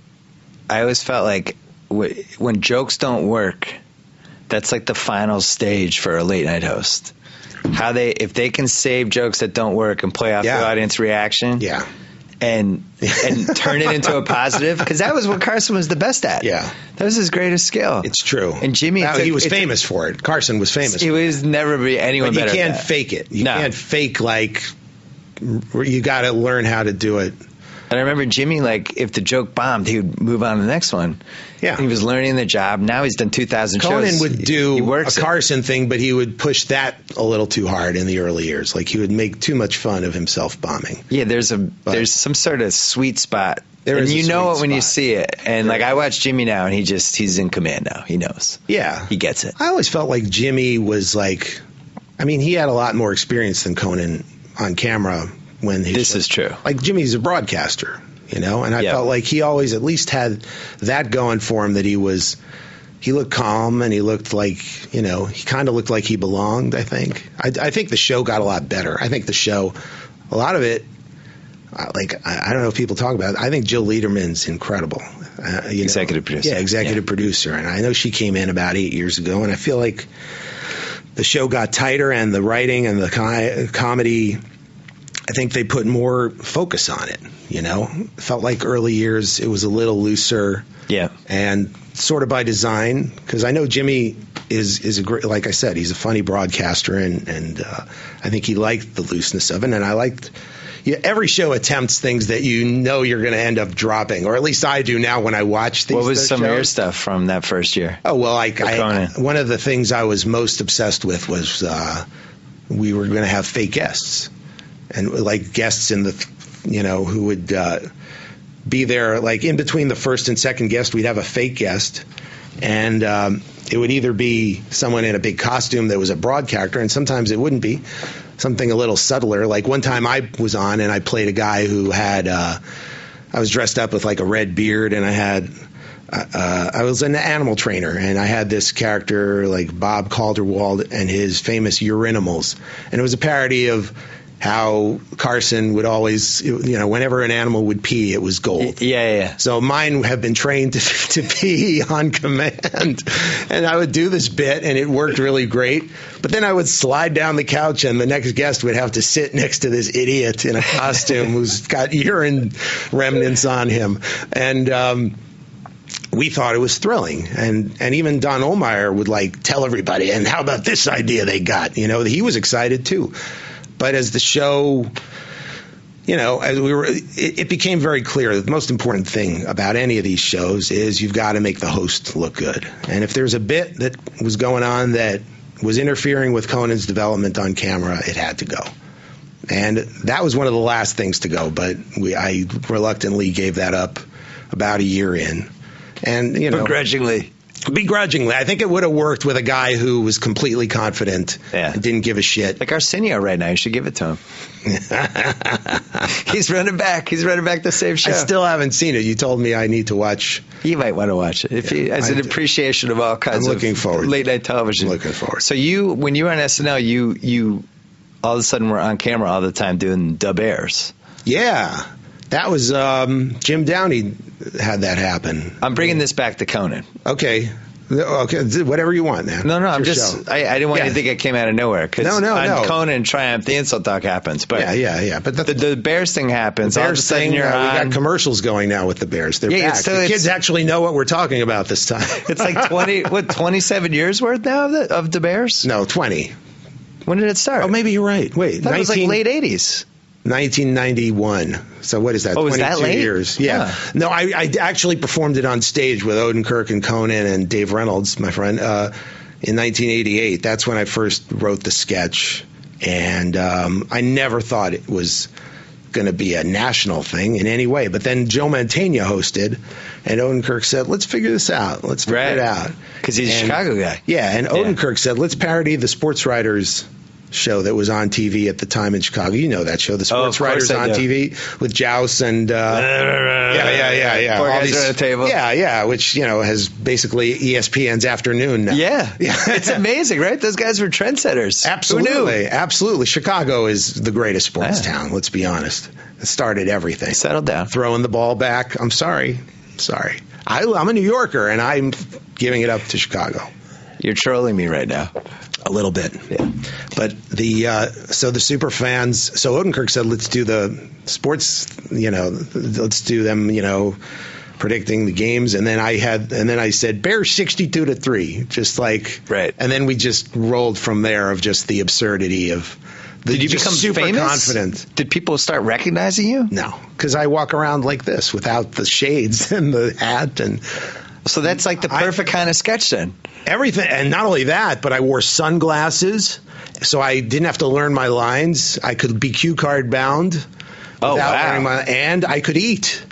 S3: I always felt like when jokes don't work, that's like the final stage for a late night host. If they can save jokes that don't work and play off the audience reaction, and turn it into a positive, because that was what Carson was the best at. Yeah, that was his greatest skill.
S4: It's true.
S3: And Jimmy,
S4: he was famous for it. Carson was famous.
S3: He was never be anyone better.
S4: But you can't fake it. You can't fake, like, you got to learn how to do it.
S3: And I remember Jimmy, like, if the joke bombed, he would move on to the next one. Yeah. He was learning the job. Now he's done 2,000 shows.
S4: Conan would do a Carson thing, but he would push that a little too hard in the early years. Like, he would make too much fun of himself bombing.
S3: Yeah, there's some sort of sweet spot. And you know it when you see it. And, like, I watch Jimmy now, and he's in command now. He knows. Yeah. He gets it.
S4: I always felt like Jimmy was like, I mean, he had a lot more experience than Conan on camera.
S3: This is true.
S4: Like, Jimmy's a broadcaster, and I felt like he always at least had that going for him, that he looked calm, and he looked like, he kind of looked like he belonged, I think. I think the show got a lot better. I think the show, a lot of it, like, I don't know if people talk about it, I think Jill Lederman's incredible.
S3: Executive producer.
S4: Yeah, executive producer. And I know she came in about 8 years ago, and I feel like the show got tighter, and the writing and the comedy, I think they put more focus on it, It felt like early years it was a little looser. Yeah. And sort of by design, because I know Jimmy is a great, like I said, he's a funny broadcaster, and I think he liked the looseness of it. And I liked, every show attempts things that you're going to end up dropping, or at least I do now when I watch these.
S3: What was some of your stuff from that first year?
S4: Oh, well, one of the things I was most obsessed with was we were going to have fake guests. And like guests in the, who would be there, like in between the first and second guest, we'd have a fake guest, and it would either be someone in a big costume that was a broad character, and sometimes it wouldn't be, something a little subtler. Like one time I was on and I played a guy who had, I was dressed up with like a red beard, and I was an animal trainer, and I had this character like Bob Calderwald and his famous urinimals, and it was a parody of how Carson would always, whenever an animal would pee, it was gold. Yeah. So mine have been trained to pee on command. And I would do this bit, and it worked really great. But then I would slide down the couch, and the next guest would have to sit next to this idiot in a costume who's got urine remnants on him. And we thought it was thrilling. And even Don Ohlmeyer would, like, tell everybody, and how about this idea they got? He was excited, too. But as the show, it became very clear that the most important thing about any of these shows is you've got to make the host look good. And if there's a bit that was going on that was interfering with Conan's development on camera, it had to go. And that was one of the last things to go, but I reluctantly gave that up about a year in. And,
S3: begrudgingly.
S4: I think it would have worked with a guy who was completely confident and didn't give a shit.
S3: Like Arsenio right now. You should give it to him. He's running back. He's running back the same show.
S4: I still haven't seen it. You told me I need to watch.
S3: You might want to watch it as an appreciation of all kinds of late night television.
S4: I'm looking forward.
S3: So when you were on SNL, you all of a sudden were on camera all the time doing the Bears.
S4: Yeah. That was Jim Downey had that happen.
S3: I'm bringing this back to Conan.
S4: Okay, whatever you want, man.
S3: No, I'm just. I didn't want you to think it came out of nowhere.
S4: No.
S3: Conan Triumph, the insult talk happens. But
S4: yeah. But
S3: the Bears thing happens.
S4: The Bears thing. We got commercials going now with the Bears. They're back. The kids actually know what we're talking about this time.
S3: It's like 27 years worth now of the Bears.
S4: No, 20.
S3: When did it start?
S4: Oh, maybe you're right. Wait,
S3: that was like late 80s.
S4: 1991. So what is that? 22
S3: that late?
S4: years. Yeah. No, I actually performed it on stage with Odenkirk and Conan and Dave Reynolds, my friend, in 1988. That's when I first wrote the sketch. And I never thought it was going to be a national thing in any way. But then Joe Mantegna hosted, and Odenkirk said, let's figure this out. Let's figure it out.
S3: Because he's a Chicago guy.
S4: Yeah, and Odenkirk said, let's parody the Sports Writers show that was on TV at the time in Chicago. You know that show, the Sports Writers on TV with Joust and
S3: Four guys around a table.
S4: Yeah, which has basically ESPN's afternoon now.
S3: Yeah, it's amazing, right? Those guys were trendsetters.
S4: Absolutely. Chicago is the greatest sports town. Let's be honest. It started everything.
S3: Settled down,
S4: throwing the ball back. I'm sorry. I'm a New Yorker, and I'm giving it up to Chicago.
S3: You're trolling me right now.
S4: A little bit, yeah. But so the super fans. So Odenkirk said, "Let's do the sports. Let's do them. Predicting the games." And then I said, "Bears 62-3," just like
S3: right.
S4: And then we just rolled from there of just the absurdity of.
S3: Did you become
S4: super
S3: famous?
S4: Confident?
S3: Did people start recognizing you?
S4: No, because I walk around like this without the shades and the hat and.
S3: So that's like the perfect kind of sketch then.
S4: Everything, and not only that, but I wore sunglasses, so I didn't have to learn my lines. I could be cue card bound without learning and I could eat,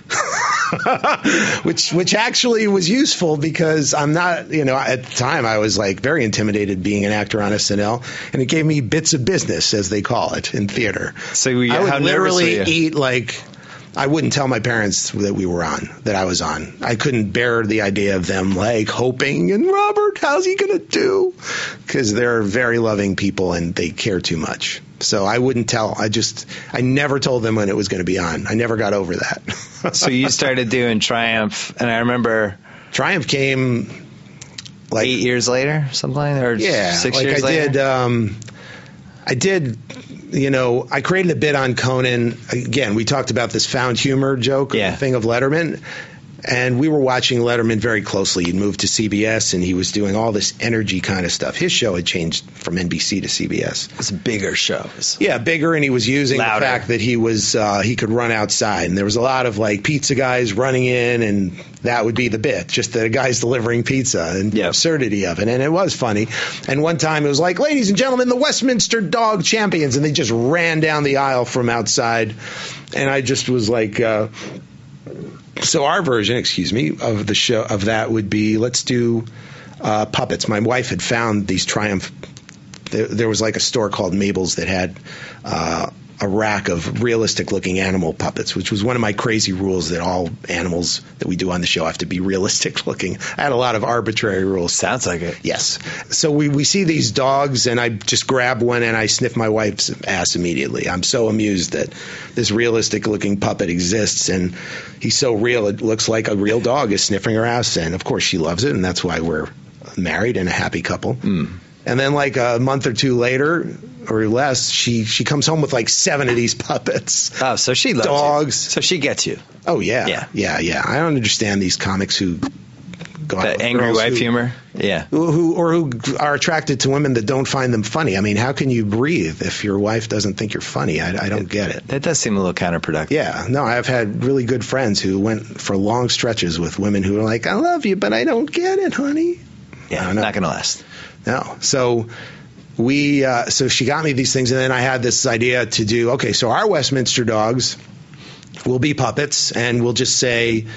S4: which actually was useful because I'm not, at the time I was like very intimidated being an actor on SNL, and it gave me bits of business, as they call it in theater.
S3: So
S4: I would literally eat like. I wouldn't tell my parents that I was on. I couldn't bear the idea of them like hoping, and Robert, how's he going to do? Because they're very loving people and they care too much. So I wouldn't tell. I never told them when it was going to be on. I never got over that.
S3: So you started doing Triumph, and I remember
S4: Triumph came like
S3: 8 years later, something like that, or 6 years
S4: later. I did. I created a bit on Conan. Again, we talked about this found humor joke thing of Letterman. And we were watching Letterman very closely. He'd moved to CBS, and he was doing all this energy kind of stuff. His show had changed from NBC to CBS.
S3: It was a bigger show.
S4: Yeah, bigger, and he was using
S3: louder.
S4: The fact that he could run outside. And there was a lot of, like, pizza guys running in, and that would be the bit, just the guys delivering pizza and the absurdity of it. And it was funny. And one time it was like, ladies and gentlemen, the Westminster Dog Champions. And they just ran down the aisle from outside. And I just was like... So our version, of the show of that would be, let's do puppets. My wife had found these Triumph. There was like a store called Mabel's that had a rack of realistic-looking animal puppets, which was one of my crazy rules that all animals that we do on the show have to be realistic-looking. I had a lot of arbitrary rules.
S3: Sounds like it.
S4: Yes. So we see these dogs, and I just grab one, and I sniff my wife's ass immediately. I'm so amused that this realistic-looking puppet exists, and he's so real, it looks like a real dog is sniffing her ass. And, of course, she loves it, and that's why we're married and a happy couple. Mm. And then like a month or two later or less, she comes home with like 7 of these puppets.
S3: Oh, so she loves
S4: dogs.
S3: You. So she gets you.
S4: Oh, yeah. Yeah. I don't understand these comics who go out
S3: with angry wife humor. Yeah.
S4: Who are attracted to women that don't find them funny. I mean, how can you breathe if your wife doesn't think you're funny? I don't get it.
S3: That does seem a little counterproductive.
S4: Yeah. No, I've had really good friends who went for long stretches with women who are like, I love you, but I don't get it, honey.
S3: Yeah, not going to last.
S4: No. So so she got me these things, and then I had this idea to do, okay, so our Westminster dogs will be puppets, and we'll just say,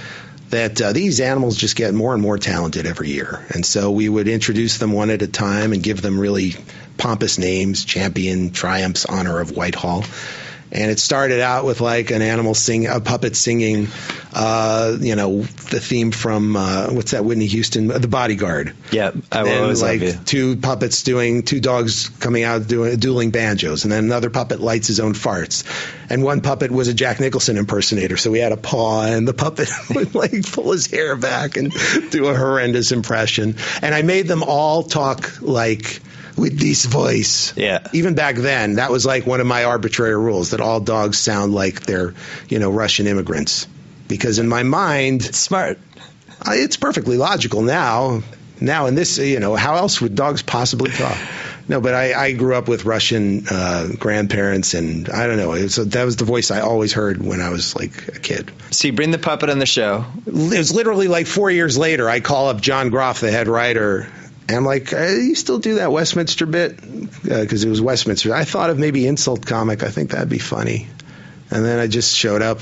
S4: that these animals just get more and more talented every year. And so we would introduce them one at a time and give them really pompous names: Champion, Triumph's Honor of Whitehall. And it started out with like an animal a puppet singing, the theme from, what's that, Whitney Houston, The Bodyguard.
S3: Yeah, I will always love you.
S4: Two dogs coming out dueling banjos, and then another puppet lights his own farts. And one puppet was a Jack Nicholson impersonator, so we had a paw, and the puppet would like pull his hair back and do a horrendous impression. And I made them all talk like with this voice.
S3: Yeah.
S4: Even back then, that was like one of my arbitrary rules, that all dogs sound like they're, Russian immigrants. Because in my mind,
S3: it's smart.
S4: It's perfectly logical now. Now in this, how else would dogs possibly talk? No, but I grew up with Russian grandparents, and I don't know. That was the voice I always heard when I was like a kid.
S3: So you bring the puppet on the show.
S4: It was literally like 4 years later, I call up John Groff, the head writer, and I'm like, you still do that Westminster bit? Because it was Westminster. I thought of maybe insult comic. I think that'd be funny. And then I just showed up,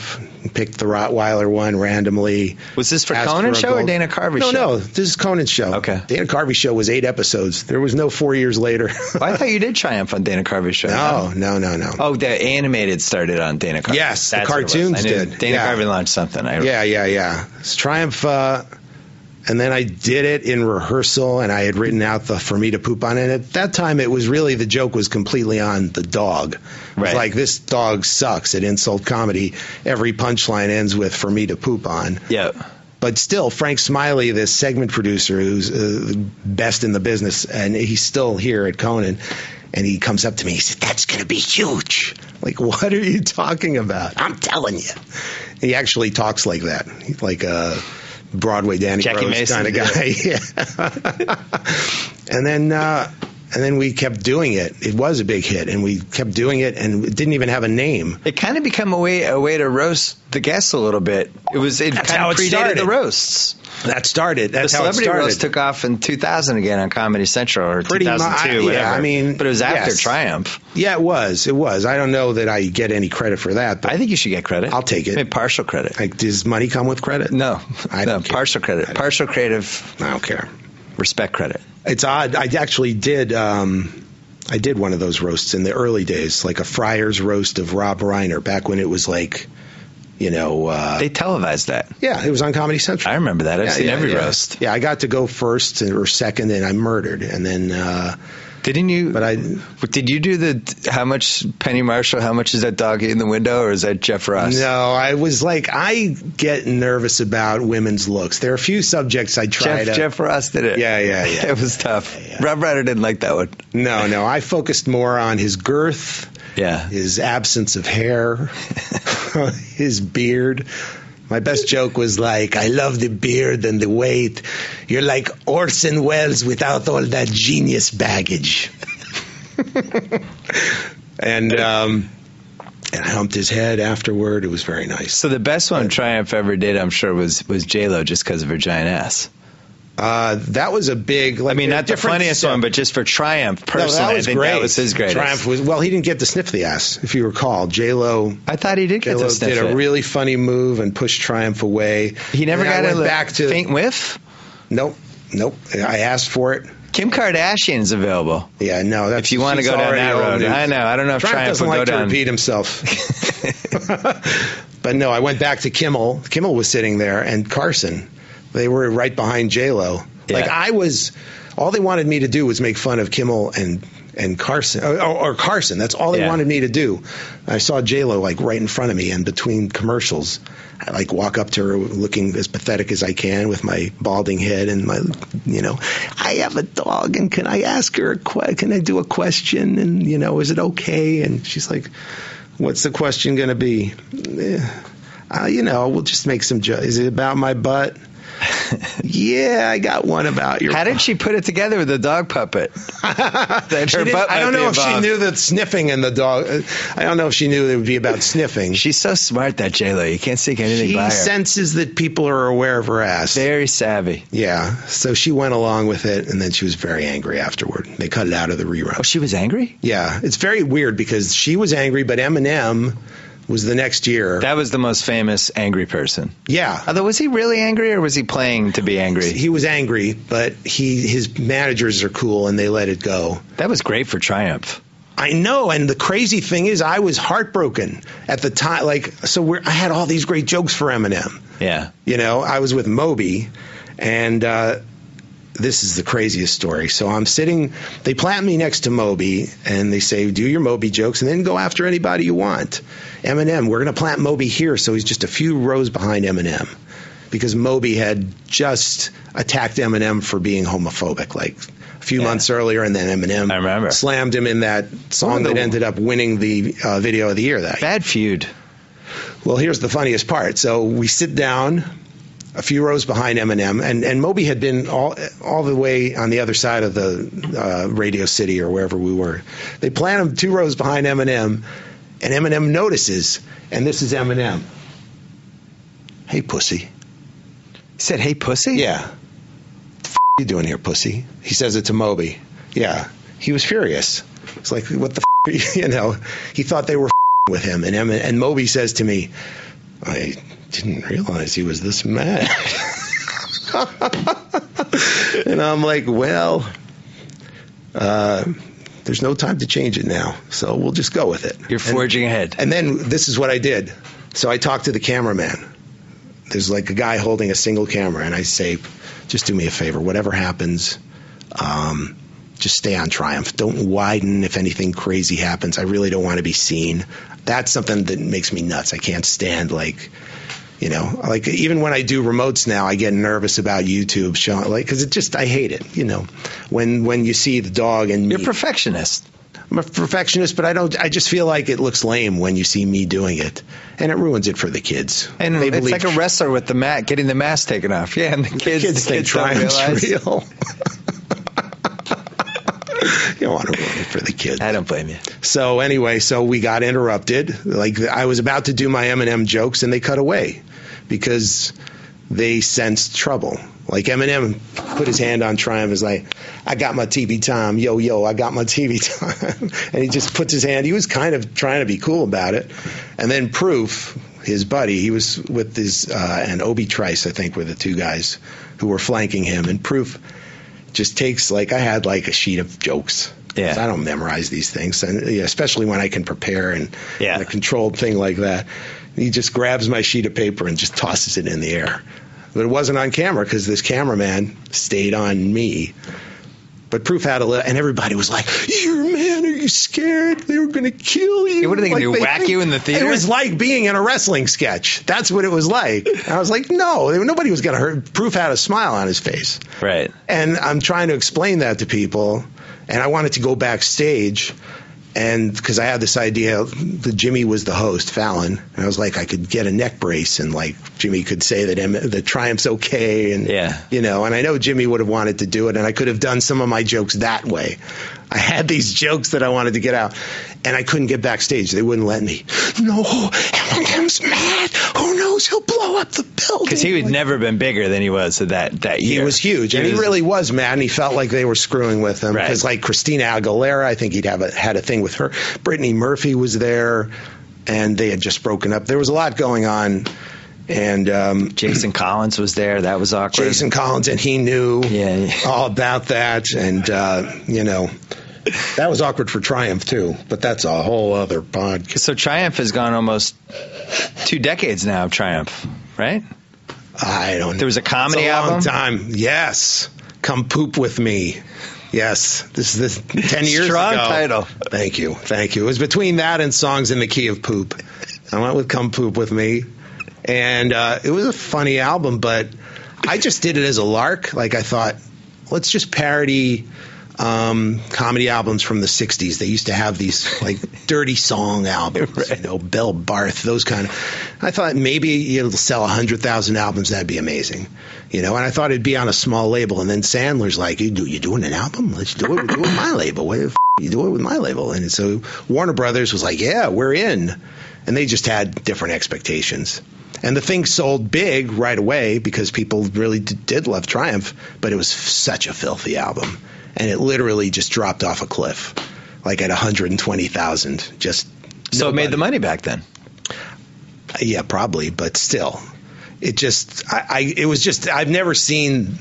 S4: picked the Rottweiler one randomly.
S3: Was this for Conan's show or Dana Carvey's show?
S4: No, this is Conan's show.
S3: Okay.
S4: Dana Carvey's show was 8 episodes. There was no 4 years later.
S3: Well, I thought you did Triumph on Dana Carvey's show.
S4: No.
S3: Oh, the animated started on Dana Carvey.
S4: Yes, the cartoons did.
S3: Dana Carvey launched something.
S4: Yeah. It's Triumph. And then I did it in rehearsal, and I had written out the For Me to Poop On. And at that time, it was really, the joke was completely on the dog. It was like, this dog sucks at insult comedy. Every punchline ends with For Me to Poop On.
S3: Yeah.
S4: But still, Frank Smiley, this segment producer who's the best in the business, and he's still here at Conan, and he comes up to me, he said, "That's going to be huge." Like, what are you talking about? I'm telling you. He actually talks like that. He's like a Broadway Danny Rose kind of guy. Yeah. And then we kept doing it. It was a big hit, and we kept doing it, and it didn't even have a name.
S3: It kind of became a way to roast the guests a little bit. That's kind of predated the roasts.
S4: That started. That's
S3: the
S4: how it
S3: celebrity
S4: started.
S3: roast took off in 2000 again on Comedy Central, or 2002, whatever.
S4: Yeah, I mean,
S3: but it was after Triumph.
S4: Yeah, it was. I don't know that I get any credit for that. But
S3: I think you should get credit.
S4: I'll take it.
S3: Maybe partial credit.
S4: Like, does money come with credit?
S3: No,
S4: I don't care.
S3: Partial credit. Partial creative.
S4: I don't care.
S3: Respect credit.
S4: It's odd. I actually did. I did one of those roasts in the early days, like a Friars roast of Rob Reiner, back when it was like, they televised that. Yeah, it was on Comedy Central.
S3: I remember that. I've seen every roast.
S4: Yeah, I got to go first or second, and I murdered. And then
S3: didn't you? But did you do the how much Penny Marshall? How much is that dog in the window, or is that Jeff Ross?
S4: No, I was like, I get nervous about women's looks. There are a few subjects I try to.
S3: Jeff Ross did it.
S4: Yeah.
S3: It was tough. Yeah. Rob Reiner didn't like that one.
S4: No, I focused more on his girth.
S3: Yeah.
S4: His absence of hair, his beard. My best joke was like, "I love the beard and the weight. You're like Orson Welles without all that genius baggage." And I humped his head afterward. It was very nice.
S3: So the best one Triumph ever did, I'm sure, was J-Lo, just because of her giant ass.
S4: That was a big.
S3: I mean, not the funniest one, but just for Triumph personally, I think that was his greatest.
S4: Triumph was, well, he didn't get to sniff the ass, if you recall. J-Lo.
S3: I thought he did get to sniff it.
S4: Did a really funny move and pushed Triumph away.
S3: He never got a faint whiff?
S4: Nope. I asked for it.
S3: Kim Kardashian's available.
S4: Yeah, no.
S3: If you want to go down that road. I know. I don't know if Triumph would go down.
S4: Doesn't like to repeat himself. But no, I went back to Kimmel. Kimmel was sitting there, and Carson. They were right behind J-Lo. Yeah. Like, all they wanted me to do was make fun of Kimmel and Carson, or Carson. That's all they wanted me to do. I saw J-Lo like right in front of me, and between commercials, I like walk up to her looking as pathetic as I can with my balding head and my, I have a dog, and can I ask her can I do a question, and is it okay? And she's like, "What's the question going to be?" We'll just make some jokes. Is it about my butt? Yeah, I got one about your.
S3: How did she put it together with the dog puppet?
S4: I don't know if she knew that sniffing and the dog. I don't know if she knew it would be about sniffing.
S3: She's so smart, that J-Lo. You can't see anything by her.
S4: She senses that people are aware of her ass.
S3: Very savvy.
S4: Yeah, so she went along with it, and then she was very angry afterward. They cut it out of the rerun.
S3: Oh, she was angry?
S4: Yeah, it's very weird because she was angry, but Eminem was the next year.
S3: That was the most famous angry person.
S4: Yeah.
S3: Although, was he really angry, or was he playing to be angry?
S4: He was angry, but his managers are cool, and they let it go.
S3: That was great for Triumph.
S4: I know, and the crazy thing is, I was heartbroken at the time. I had all these great jokes for Eminem.
S3: Yeah.
S4: I was with Moby, and this is the craziest story. So I'm sitting, they plant me next to Moby, and they say, do your Moby jokes, and then go after anybody you want. Eminem, we're going to plant Moby here, so he's just a few rows behind Eminem. Because Moby had just attacked Eminem for being homophobic, a few months earlier, and then Eminem
S3: I remember.
S4: Slammed him in that song that ended up winning the video of the year that year.
S3: Bad feud.
S4: Well, here's the funniest part. So we sit down a few rows behind Eminem, and Moby had been all the way on the other side of the Radio City or wherever we were. They plant him 2 rows behind Eminem, and Eminem notices, and this is Eminem. Hey, pussy.
S3: He said, hey, pussy?
S4: Yeah. What the you doing here, pussy? He says it to Moby. Yeah. He was furious. It's like, what the he thought they were with him. And Moby says to me, I didn't realize he was this mad. And I'm like, well, there's no time to change it now, so we'll just go with it.
S3: You're forging ahead.
S4: And then this is what I did. So I talked to the cameraman. There's a guy holding a single camera, and I say, just do me a favor. Whatever happens, just stay on Triumph. Don't widen if anything crazy happens. I really don't want to be seen. That's something that makes me nuts. I can't stand, even when I do remotes now, I get nervous about YouTube showing, because I hate it, when you see the dog and me.
S3: You're a perfectionist.
S4: I'm a perfectionist, but I just feel like it looks lame when you see me doing it, and it ruins it for the kids.
S3: And it's like a wrestler with the getting the mask taken off. Yeah, and the kids
S4: think Triumph's real. You don't want to ruin it for the kids.
S3: I don't blame you.
S4: So anyway, we got interrupted. I was about to do my Eminem jokes, and they cut away because they sensed trouble. Eminem put his hand on Triumph, is like, I got my TV time, yo, I got my TV time. And he just puts his hand, he was kind of trying to be cool about it. And then Proof, his buddy, he was with and Obi Trice, I think, were the 2 guys who were flanking him. And Proof just takes, I had a sheet of jokes. Yeah. I don't memorize these things, and especially when I can prepare and a controlled thing like that. He just grabs my sheet of paper and just tosses it in the air. But it wasn't on camera because this cameraman stayed on me. But Proof had and everybody was like, are you scared? They were going to kill you.
S3: What are they going to do, whack you in the theater?
S4: It was like being in a wrestling sketch. That's what it was like. And I was like, no, nobody was going to hurt. Proof had a smile on his face.
S3: Right.
S4: And I'm trying to explain that to people, and I wanted to go backstage. And because I had this idea that Jimmy was the host, Fallon, and I was like, I could get a neck brace, and Jimmy could say that Triumph's okay, and and I know Jimmy would have wanted to do it, and I could have done some of my jokes that way. I had these jokes that I wanted to get out, and I couldn't get backstage. They wouldn't let me. No, Eminem's mad. Who knows? He'll blow up the building.
S3: Because he had never been bigger than he was that year.
S4: He was huge, and he really was mad, and he felt like they were screwing with him. Because Christina Aguilera, I think he'd had a thing with her. Brittany Murphy was there, and they had just broken up. There was a lot going on. And
S3: Jason Collins was there. That was awkward.
S4: Jason Collins, and he knew all about that. And, that was awkward for Triumph, too. But that's a whole other podcast.
S3: So Triumph has gone almost 2 decades now of Triumph, right?
S4: I don't know.
S3: There was a comedy album?
S4: Long time. Yes. Come Poop With Me. Yes. This is 10 years
S3: Strong
S4: ago.
S3: Strong title.
S4: Thank you. It was between that and Songs in the Key of Poop. I went with Come Poop With Me. And it was a funny album, but I just did it as a lark. I thought, let's just parody comedy albums from the 60s. They used to have these dirty song albums, Belle Barth, those kind of. I thought maybe it'll sell 100,000 albums. That'd be amazing, And I thought it'd be on a small label. And then Sandler's like, you doing an album? Let's do it. We'll do it with my label. What if you do it with my label? And so Warner Brothers was like, yeah, we're in. And they just had different expectations. And the thing sold big right away because people really did love Triumph, but it was such a filthy album. And it literally just dropped off a cliff, at 120,000.
S3: So it made the money back then?
S4: Yeah, probably, but still, it was just I've never seen.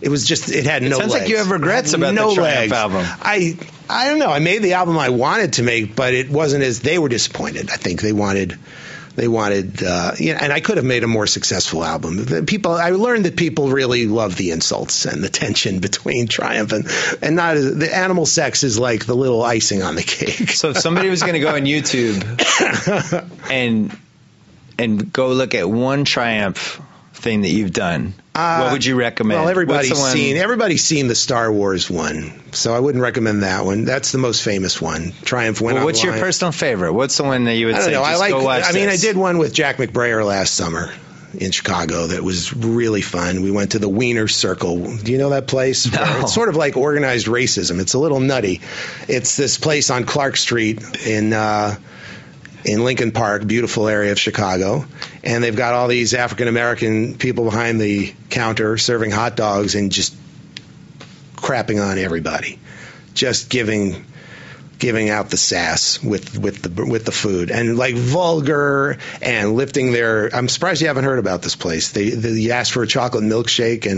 S4: It was just it had no legs.
S3: Sounds like you have regrets about the Triumph album.
S4: I don't know. I made the album I wanted to make, but it wasn't as they were disappointed. I think they wanted. And I could have made a more successful album. I learned that people really love the insults and the tension between Triumph and not the animal sex is like the little icing on the cake.
S3: So if somebody was going to go on YouTube and go look at one Triumph thing that you've done, what would you recommend?
S4: Well, everybody's seen the Star Wars one, so I wouldn't recommend that one. That's the most famous one. Triumph went.
S3: What's your personal favorite? What's the one that you would say? Go watch this?
S4: I did one with Jack McBrayer last summer in Chicago that was really fun. We went to the Wiener Circle. Do you know that place?
S3: No.
S4: It's sort of like organized racism. It's a little nutty. It's this place on Clark Street in Lincoln Park, beautiful area of Chicago, and they've got all these African American people behind the counter serving hot dogs and just crapping on everybody, just giving out the sass with the food and like vulgar and lifting their. I'm surprised you haven't heard about this place. They ask for a chocolate milkshake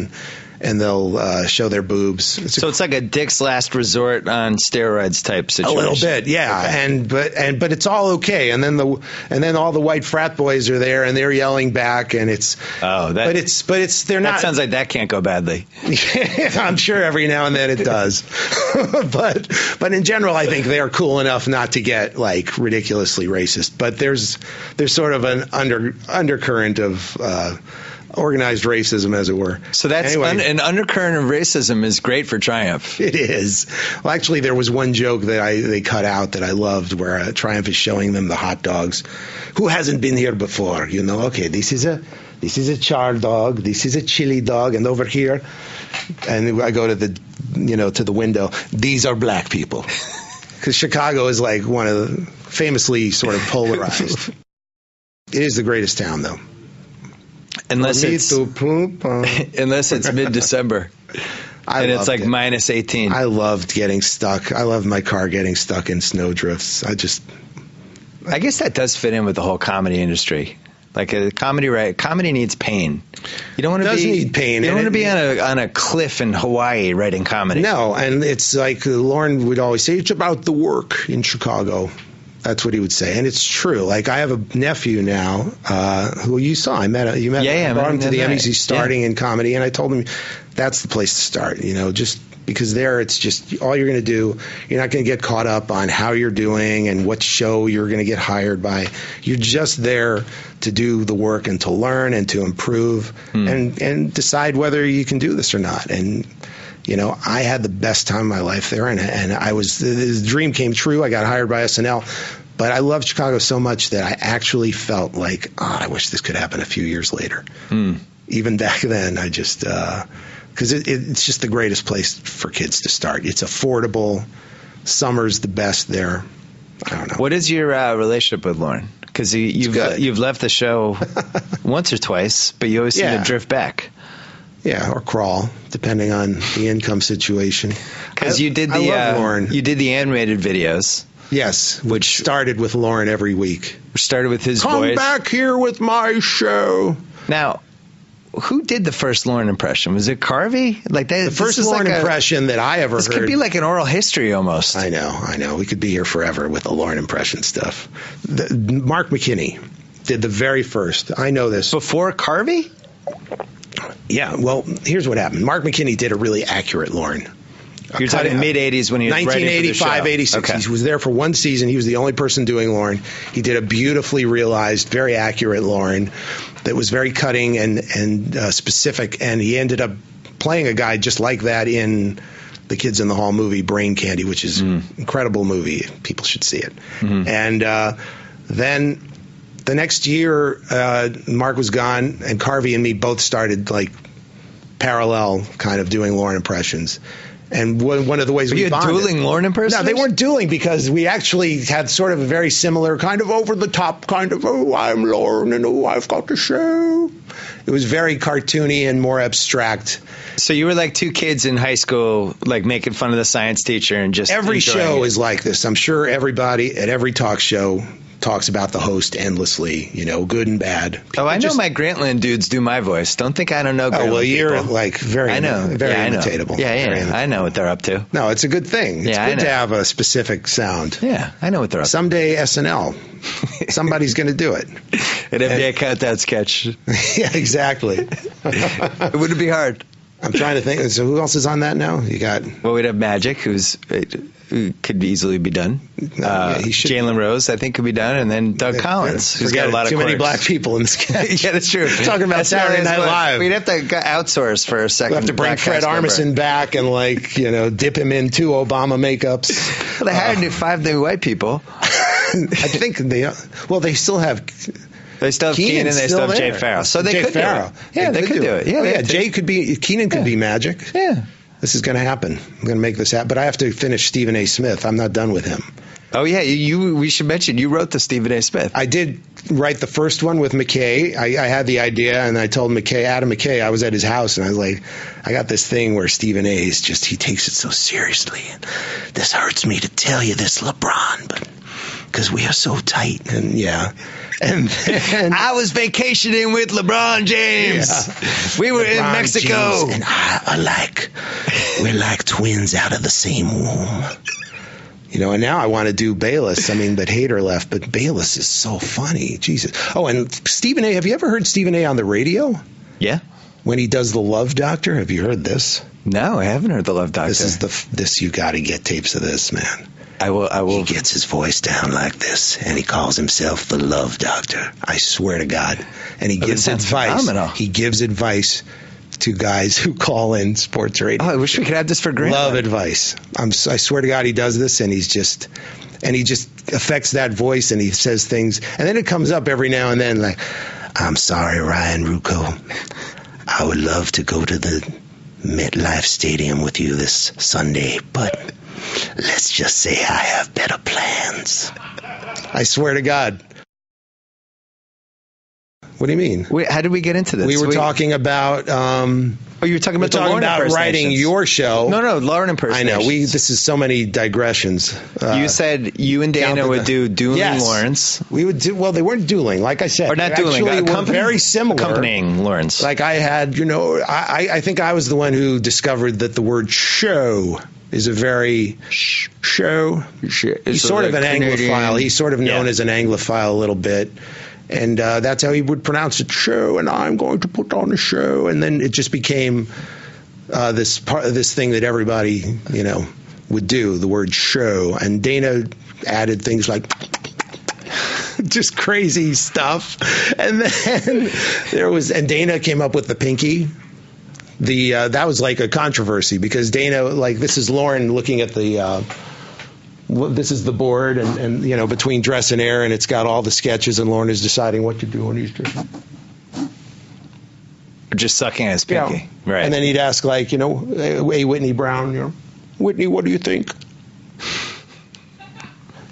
S4: and they'll show their boobs.
S3: So it's like a Dick's Last Resort on steroids type situation.
S4: A little bit, yeah. Okay. But it's all okay. And then all the white frat boys are there and they're yelling back and it's.
S3: Oh,
S4: they're not.
S3: That sounds like that can't go badly.
S4: I'm sure every now and then it does. but in general, I think they're cool enough not to get like ridiculously racist. But there's sort of an undercurrent of. Organized racism, as it were.
S3: So that's an undercurrent of racism is great for Triumph.
S4: It is. Well, actually, there was one joke that they cut out that I loved, where Triumph is showing them the hot dogs. Who hasn't been here before? Okay, this is a char dog, this is a chili dog, and over here, and I go to the window. These are black people, because Chicago is like one of the famously sort of polarized. It is the greatest town, though.
S3: Unless it's mid-December. And it's like minus 18.
S4: I loved getting stuck. I loved my car getting stuck in snowdrifts.
S3: I guess that does fit in with the whole comedy industry. Like a comedy, right? Comedy needs pain. You don't want to
S4: need pain.
S3: You don't want to be on a cliff in Hawaii writing comedy.
S4: No, and it's like Lauren would always say, it's about the work in Chicago. That's what he would say, and it's true. Like I have a nephew now who you saw. I brought him to the Emmys. He's starting in comedy, and I told him that's the place to start. Just because there, it's just all you're going to do. You're not going to get caught up on how you're doing and what show you're going to get hired by. You're just there to do the work and to learn and to improve and decide whether you can do this or not. And I had the best time of my life there, and the dream came true. I got hired by SNL, but I loved Chicago so much that I actually felt like, I wish this could happen a few years later. Even back then, I just because it's just the greatest place for kids to start. It's affordable. Summer's the best there. I don't know.
S3: What is your relationship with Lauren? Because you've left the show once or twice, but you always seem to drift back.
S4: Yeah, or crawl, depending on the income situation.
S3: Because I love Lauren. You did the animated videos.
S4: Yes, which started with Lauren every week.
S3: Started with his voice.
S4: Come back here with my show.
S3: Now, who did the first Lauren impression? Was it Carvey? Like that,
S4: the first Lauren impression that I ever heard.
S3: This could be like an oral history almost.
S4: I know. We could be here forever with the Lauren impression stuff. Mark McKinney did the very first. I know this.
S3: Before Carvey?
S4: Yeah, well, here's what happened. Mark McKinney did a really accurate Lauren.
S3: You're talking mid-'80s when he was writing for the show.
S4: 1985, 86. Okay. He was there for one season. He was the only person doing Lauren. He did a beautifully realized, very accurate Lauren that was very cutting and specific, and he ended up playing a guy just like that in the Kids in the Hall movie, Brain Candy, which is an incredible movie. People should see it. And then the next year, Mark was gone, and Carvey and me both started like parallel kind of doing Lauren impressions. And one of the ways we bonded.
S3: Were you dueling Lauren impersonators?
S4: No, they weren't dueling because we actually had sort of a very similar kind of over-the-top kind of, I'm Lauren and I've got the show. It was very cartoony and more abstract.
S3: So you were like two kids in high school, like making fun of the science teacher and just
S4: every show is like this. I'm sure everybody at every talk show talks about the host endlessly, good and bad.
S3: People I know my Grantland dudes do my voice. Don't think I don't know Grantland
S4: you're
S3: people.
S4: like very imitatable.
S3: Yeah, I know what they're up to.
S4: No, it's a good thing. It's good to have a specific sound.
S3: Yeah, I know what they're up to.
S4: Someday SNL, somebody's going to do it.
S3: An NBA Countdown sketch.
S4: Yeah, exactly.
S3: It wouldn't be hard.
S4: I'm trying to think. So who else is on that now? You got...
S3: Well, we'd have Magic, who could easily be done. Jalen Rose, I think, could be done. And then Doug Collins, who's got a lot of
S4: too
S3: quirks.
S4: many black people in the sketch.
S3: Yeah, that's true.
S4: Talking about Saturday Night Live.
S3: We'd have to outsource for a second.
S4: We'll have to bring Fred Armisen back and, dip him in 2 Obama makeups.
S3: Well, they hired 5 new white people.
S4: I think they still have...
S3: They still have Keenan and they still have Jay Farrell. So they could do it.
S4: Yeah, they could do it.
S3: Yeah,
S4: Jay could be... Keenan could be Magic.
S3: Yeah.
S4: This is going to happen. I'm going to make this happen. But I have to finish Stephen A. Smith. I'm not done with him.
S3: Oh, yeah. We should mention you wrote the Stephen A. Smith.
S4: I did write the first one with McKay. I had the idea, and I told Adam McKay, I was at his house, and I was like, I got this thing where Stephen A. is just, he takes it so seriously. And this hurts me to tell you this, LeBron, but because we are so tight. And and then
S3: I was vacationing with LeBron James. Yeah. We were in Mexico.
S4: James and we're like twins out of the same womb. And now I want to do Bayless. But Hader left. But Bayless is so funny. Jesus. Oh, and Stephen A. Have you ever heard Stephen A. on the radio?
S3: Yeah.
S4: When he does The Love Doctor. Have you heard this?
S3: No, I haven't heard The Love Doctor.
S4: This you got to get tapes of this, man.
S3: I will.
S4: He gets his voice down like this, and he calls himself the Love Doctor. I swear to God. And he gives advice. Phenomenal. He gives advice to guys who call in sports radio.
S3: Oh, I wish we could have this for granted.
S4: Love advice. I swear to God, he does this, and he just affects that voice, and he says things, and then it comes up every now and then, like, I'm sorry, Ryan Rucco. I would love to go to the MetLife Stadium with you this Sunday, but let's just say I have better plans. I swear to God. What do you mean?
S3: Wait, how did we get into this?
S4: We were talking about...
S3: you were talking about the Lauren impersonations.
S4: Writing your show.
S3: No, Lauren impersonations.
S4: I know. This is so many digressions.
S3: You said you and Dana would do dueling Lawrence.
S4: We would do... Well, they weren't dueling, like I said.
S3: Or not dueling.
S4: Actually, very similar.
S3: Accompanying Lawrence.
S4: Like I had, I think I was the one who discovered that the word show is a very... Show. He's sort of an Anglophile. He's sort of known as an Anglophile a little bit. And that's how he would pronounce it, show, and I'm going to put on a show. And then it just became this thing that everybody, would do, the word show. And Dana added things like just crazy stuff. And then and Dana came up with the pinky. That was like a controversy because Dana, this is Lauren looking at the... this is the board, and between dress and air, and it's got all the sketches, and Lauren is deciding what to do on Easter.
S3: Just sucking at his pinky.
S4: Yeah.
S3: Right.
S4: And then he'd ask, hey, Whitney Brown, Whitney, what do you think?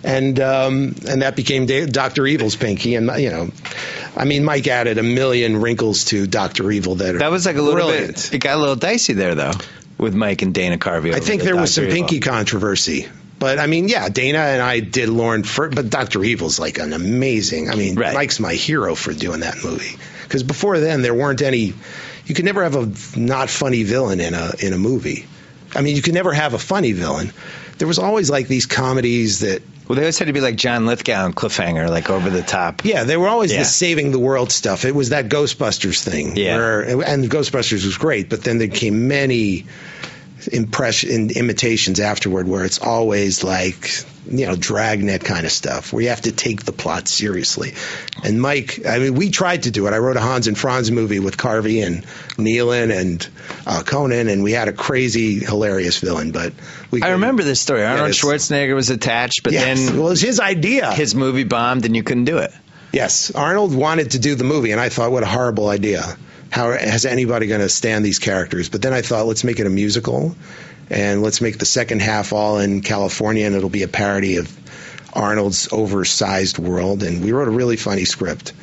S4: And that became Dr. Evil's pinky, and Mike added a million wrinkles to Dr. Evil that
S3: was like a little bit. It got a little dicey there, though, with Mike and Dana Carvey.
S4: I think there was some pinky controversy. But, Dana and I did Lauren first, but Dr. Evil's like an amazing, right. Mike's my hero for doing that movie. Because before then, there weren't any, you could never have a not funny villain in a movie. You could never have a funny villain. There was always these comedies that...
S3: Well, they always had to be like John Lithgow and Cliffhanger, over the top.
S4: Yeah, they were always the saving the world stuff. It was that Ghostbusters thing.
S3: Yeah.
S4: And Ghostbusters was great, but then there came many... imitations afterward where it's always dragnet kind of stuff where you have to take the plot seriously. And Mike, we tried to do it. I wrote a Hans and Franz movie with Carvey and Nealon and Conan, and we had a crazy, hilarious villain. But I
S3: remember this story. Arnold Schwarzenegger was attached, but then
S4: it was his idea.
S3: His movie bombed, and you couldn't do it.
S4: Yes, Arnold wanted to do the movie, and I thought, what a horrible idea. How is anybody going to stand these characters? But then I thought, let's make it a musical, and let's make the second half all in California, and it'll be a parody of Arnold's oversized world. And we wrote a really funny script.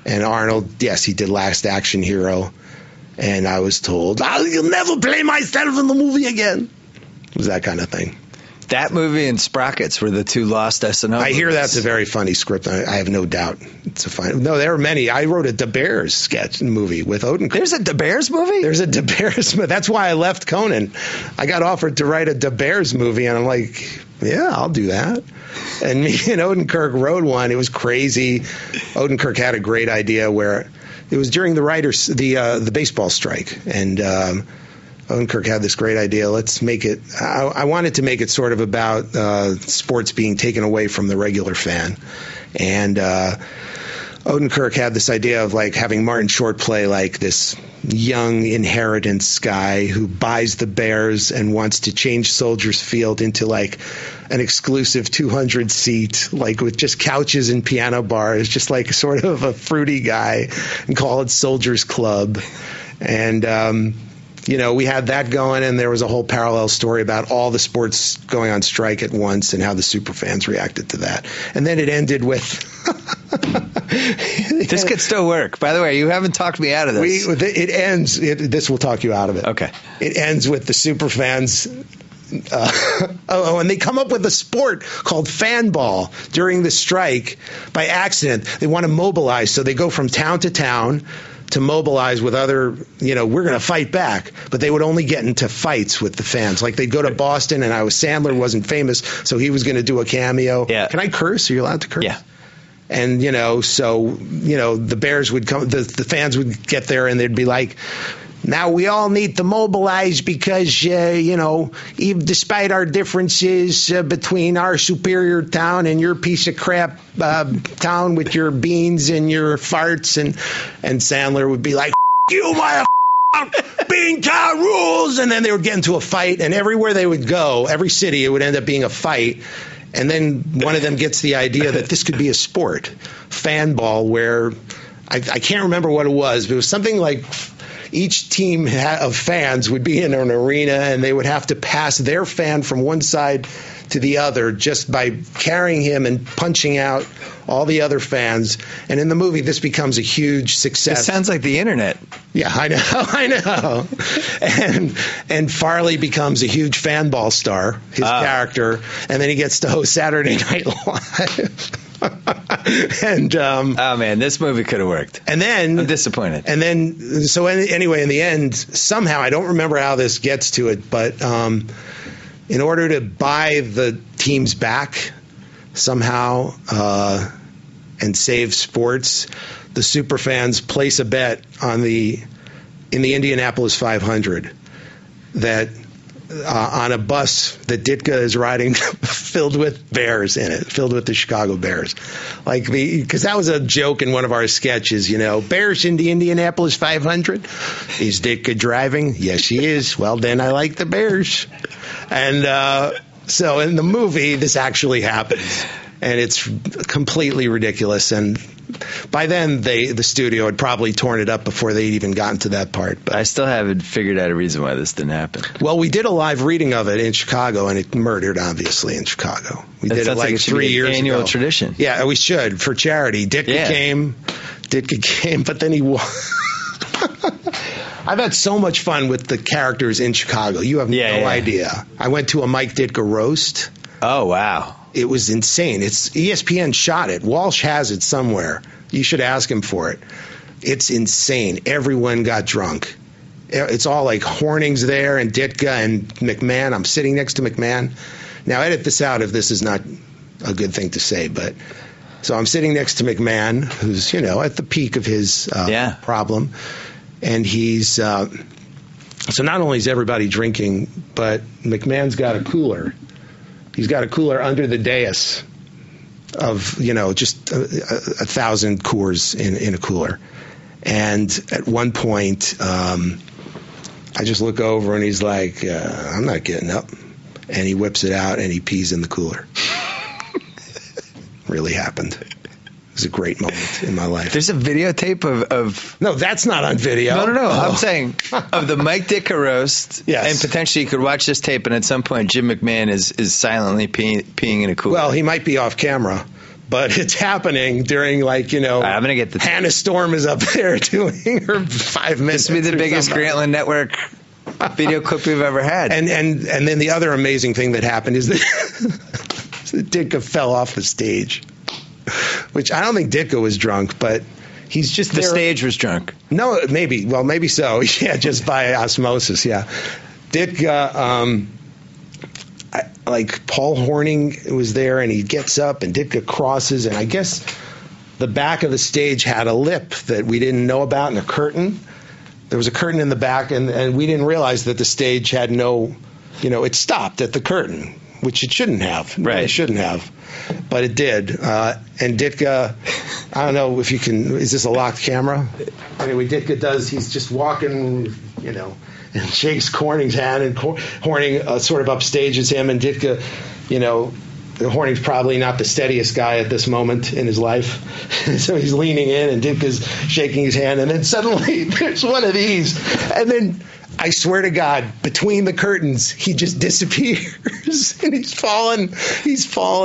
S4: And Arnold, yes, he did Last Action Hero, and I was told, I'll never play myself in the movie again. It was that kind of thing.
S3: That movie and Sprockets were the two lost SNL
S4: I hear
S3: movies.
S4: that's a very funny script. I have no doubt it's a fine. No, there are many. I wrote a De Beers sketch movie with Odenkirk.
S3: There's a De Beers movie?
S4: There's a De Beers. That's why I left Conan. I got offered to write a De Beers movie, and I'm like, yeah, I'll do that. And me and Odenkirk wrote one. It was crazy. Odenkirk had a great idea where it was during the baseball strike, and Odenkirk had this great idea. Let's make it. I wanted to make it sort of about sports being taken away from the regular fan, and Odenkirk had this idea of like having Martin Short play like this young inheritance guy who buys the Bears and wants to change Soldiers Field into like an exclusive 200 seat, like with just couches and piano bars, just like sort of a fruity guy, and call it Soldiers Club. And we had that going, and there was a whole parallel story about all the sports going on strike at once and how the superfans reacted to that. And then it ended with...
S3: This could still work. By the way, you haven't talked me out of this.
S4: It ends... this will talk you out of it.
S3: Okay.
S4: It ends with the superfans... and they come up with a sport called fanball during the strike by accident. They want to mobilize, so they go from town to town to mobilize with other, we're going to fight back. But they would only get into fights with the fans. Like they'd go to Boston, and Sandler wasn't famous, so he was going to do a cameo.
S3: Yeah.
S4: Can I curse? Are you allowed to curse?
S3: Yeah.
S4: And, the Bears would come, the fans would get there, and they'd be like, now we all need to mobilize because, even despite our differences between our superior town and your piece of crap town with your beans and your farts, and Sandler would be like, you, my Beantown rules, and then they would get into a fight, and everywhere they would go, every city, it would end up being a fight. And then one of them gets the idea that this could be a sport, fanball, where I can't remember what it was, but it was something like each team of fans would be in an arena, and they would have to pass their fan from one side to the other just by carrying him and punching out all the other fans. And in the movie, this becomes a huge success.
S3: It sounds like the internet.
S4: Yeah, I know. And Farley becomes a huge fanball star, his character, and then he gets to host Saturday Night Live. And
S3: oh man, this movie could have worked.
S4: And then
S3: I'm disappointed.
S4: And then anyway, in the end, somehow I don't remember how this gets to it, but in order to buy the teams back somehow and save sports, the superfans place a bet in the Indianapolis 500 that on a bus that Ditka is riding filled with bears in it, filled with the Chicago Bears. Because that was a joke in one of our sketches, Bears in the Indianapolis 500. Is Ditka driving? Yes, he is. Well, then I like the Bears. And so in the movie, this actually happens. And it's completely ridiculous. And by then, the studio had probably torn it up before they'd even gotten to that part. But
S3: I still haven't figured out a reason why this didn't happen.
S4: Well, we did a live reading of it in Chicago, and it murdered, obviously, in Chicago. We did it like 3 years ago.
S3: Annual tradition.
S4: Yeah, we should, for charity. Ditka came, but then he won. I've had so much fun with the characters in Chicago. You have no idea. I went to a Mike Ditka roast.
S3: Oh, wow.
S4: It was insane. It's ESPN shot it. Walsh has it somewhere. You should ask him for it. It's insane. Everyone got drunk. It's all like Horning's there and Ditka and McMahon. I'm sitting next to McMahon. Now, edit this out if this is not a good thing to say, but so I'm sitting next to McMahon, who's, at the peak of his problem. And he's so not only is everybody drinking, but McMahon's got a cooler. He's got a cooler under the dais of, just 1,000 Coors in a cooler. And at one point, I just look over and he's like, I'm not getting up. And he whips it out and he pees in the cooler. Really happened. It was a great moment in my life.
S3: There's a videotape of...
S4: No, that's not on video.
S3: No. I'm saying of the Mike Ditka roast.
S4: Yes.
S3: And potentially you could watch this tape, and at some point Jim McMahon is silently peeing in a cooler.
S4: Well, he might be off camera, but it's happening during, I'm
S3: going to get the...
S4: Hannah Storm is up there doing her 5 minutes.
S3: This would be the biggest Grantland Network video clip we've ever had.
S4: And then the other amazing thing that happened is that Ditka fell off the stage, which I don't think Ditka was drunk, but he's just
S3: the stage was drunk.
S4: No, maybe. Well, maybe so. Yeah, just by osmosis. Yeah, Ditka. Like Paul Horning was there, and he gets up, and Ditka crosses, and I guess the back of the stage had a lip that we didn't know about, and a curtain. There was a curtain in the back, and we didn't realize that the stage had no, it stopped at the curtain, which it shouldn't have.
S3: Right.
S4: It shouldn't have, but it did. And Ditka, I don't know if you can, is this a locked camera? Anyway, Ditka he's just walking, and shakes Horning's hand, and Horning sort of upstages him, and Ditka, Horning's probably not the steadiest guy at this moment in his life. So he's leaning in, and Ditka's shaking his hand, and then suddenly there's one of these, and then I swear to God, between the curtains, he just disappears, and he's fallen.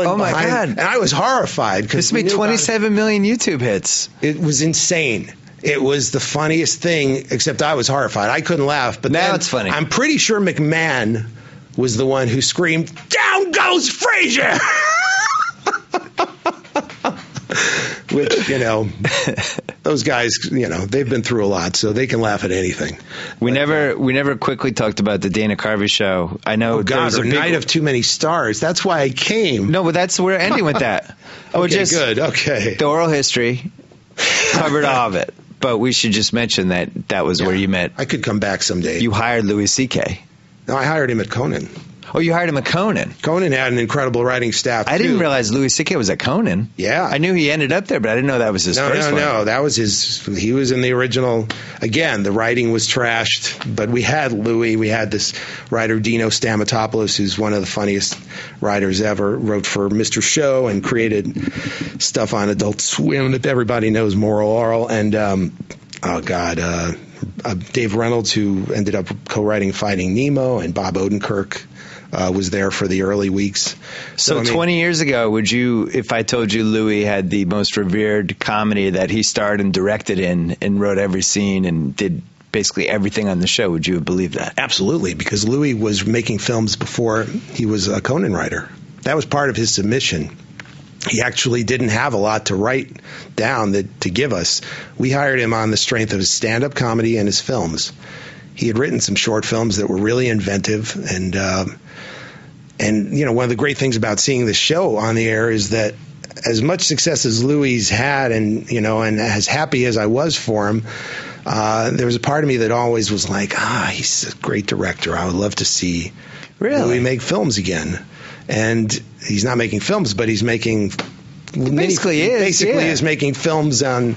S3: Oh my God!
S4: And I was horrified because
S3: this made 27 million YouTube hits.
S4: It was insane. It was the funniest thing, except I was horrified. I couldn't laugh. But
S3: now it's funny.
S4: I'm pretty sure McMahon was the one who screamed, "Down goes Frazier!" Which, those guys, they've been through a lot, so they can laugh at anything.
S3: We never quickly talked about the Dana Carvey show. I know.
S4: Oh God, a night of too many stars. That's why I came.
S3: No, but we're ending with that.
S4: Okay, good. Okay.
S3: The oral history covered all of it. But we should just mention that was where you met.
S4: I could come back someday.
S3: You hired Louis C.K.
S4: No, I hired him at Conan.
S3: Oh, you hired him at Conan.
S4: Conan had an incredible writing staff,
S3: I didn't realize Louis C.K. was at Conan.
S4: Yeah.
S3: I knew he ended up there, but I didn't know that was his first one.
S4: No, that was he was in the original. Again, the writing was trashed, but we had Louis. We had this writer, Dino Stamatopoulos, who's one of the funniest writers ever, wrote for Mr. Show and created stuff on Adult Swim that everybody knows, Moral Oral, and Dave Reynolds, who ended up co-writing Finding Nemo, and Bob Odenkirk was there for the early weeks.
S3: So 20 years ago, if I told you Louis had the most revered comedy that he starred and directed in and wrote every scene and did basically everything on the show, would you have believed that?
S4: Absolutely, because Louis was making films before he was a Conan writer. That was part of his submission. He actually didn't have a lot to write down to give us. We hired him on the strength of his stand-up comedy and his films. He had written some short films that were really inventive, and one of the great things about seeing this show on the air is that as much success as Louis had, and as happy as I was for him, there was a part of me that always was like, he's a great director. I would love to see Louis make films again. And he's not making films, but he's making is making films on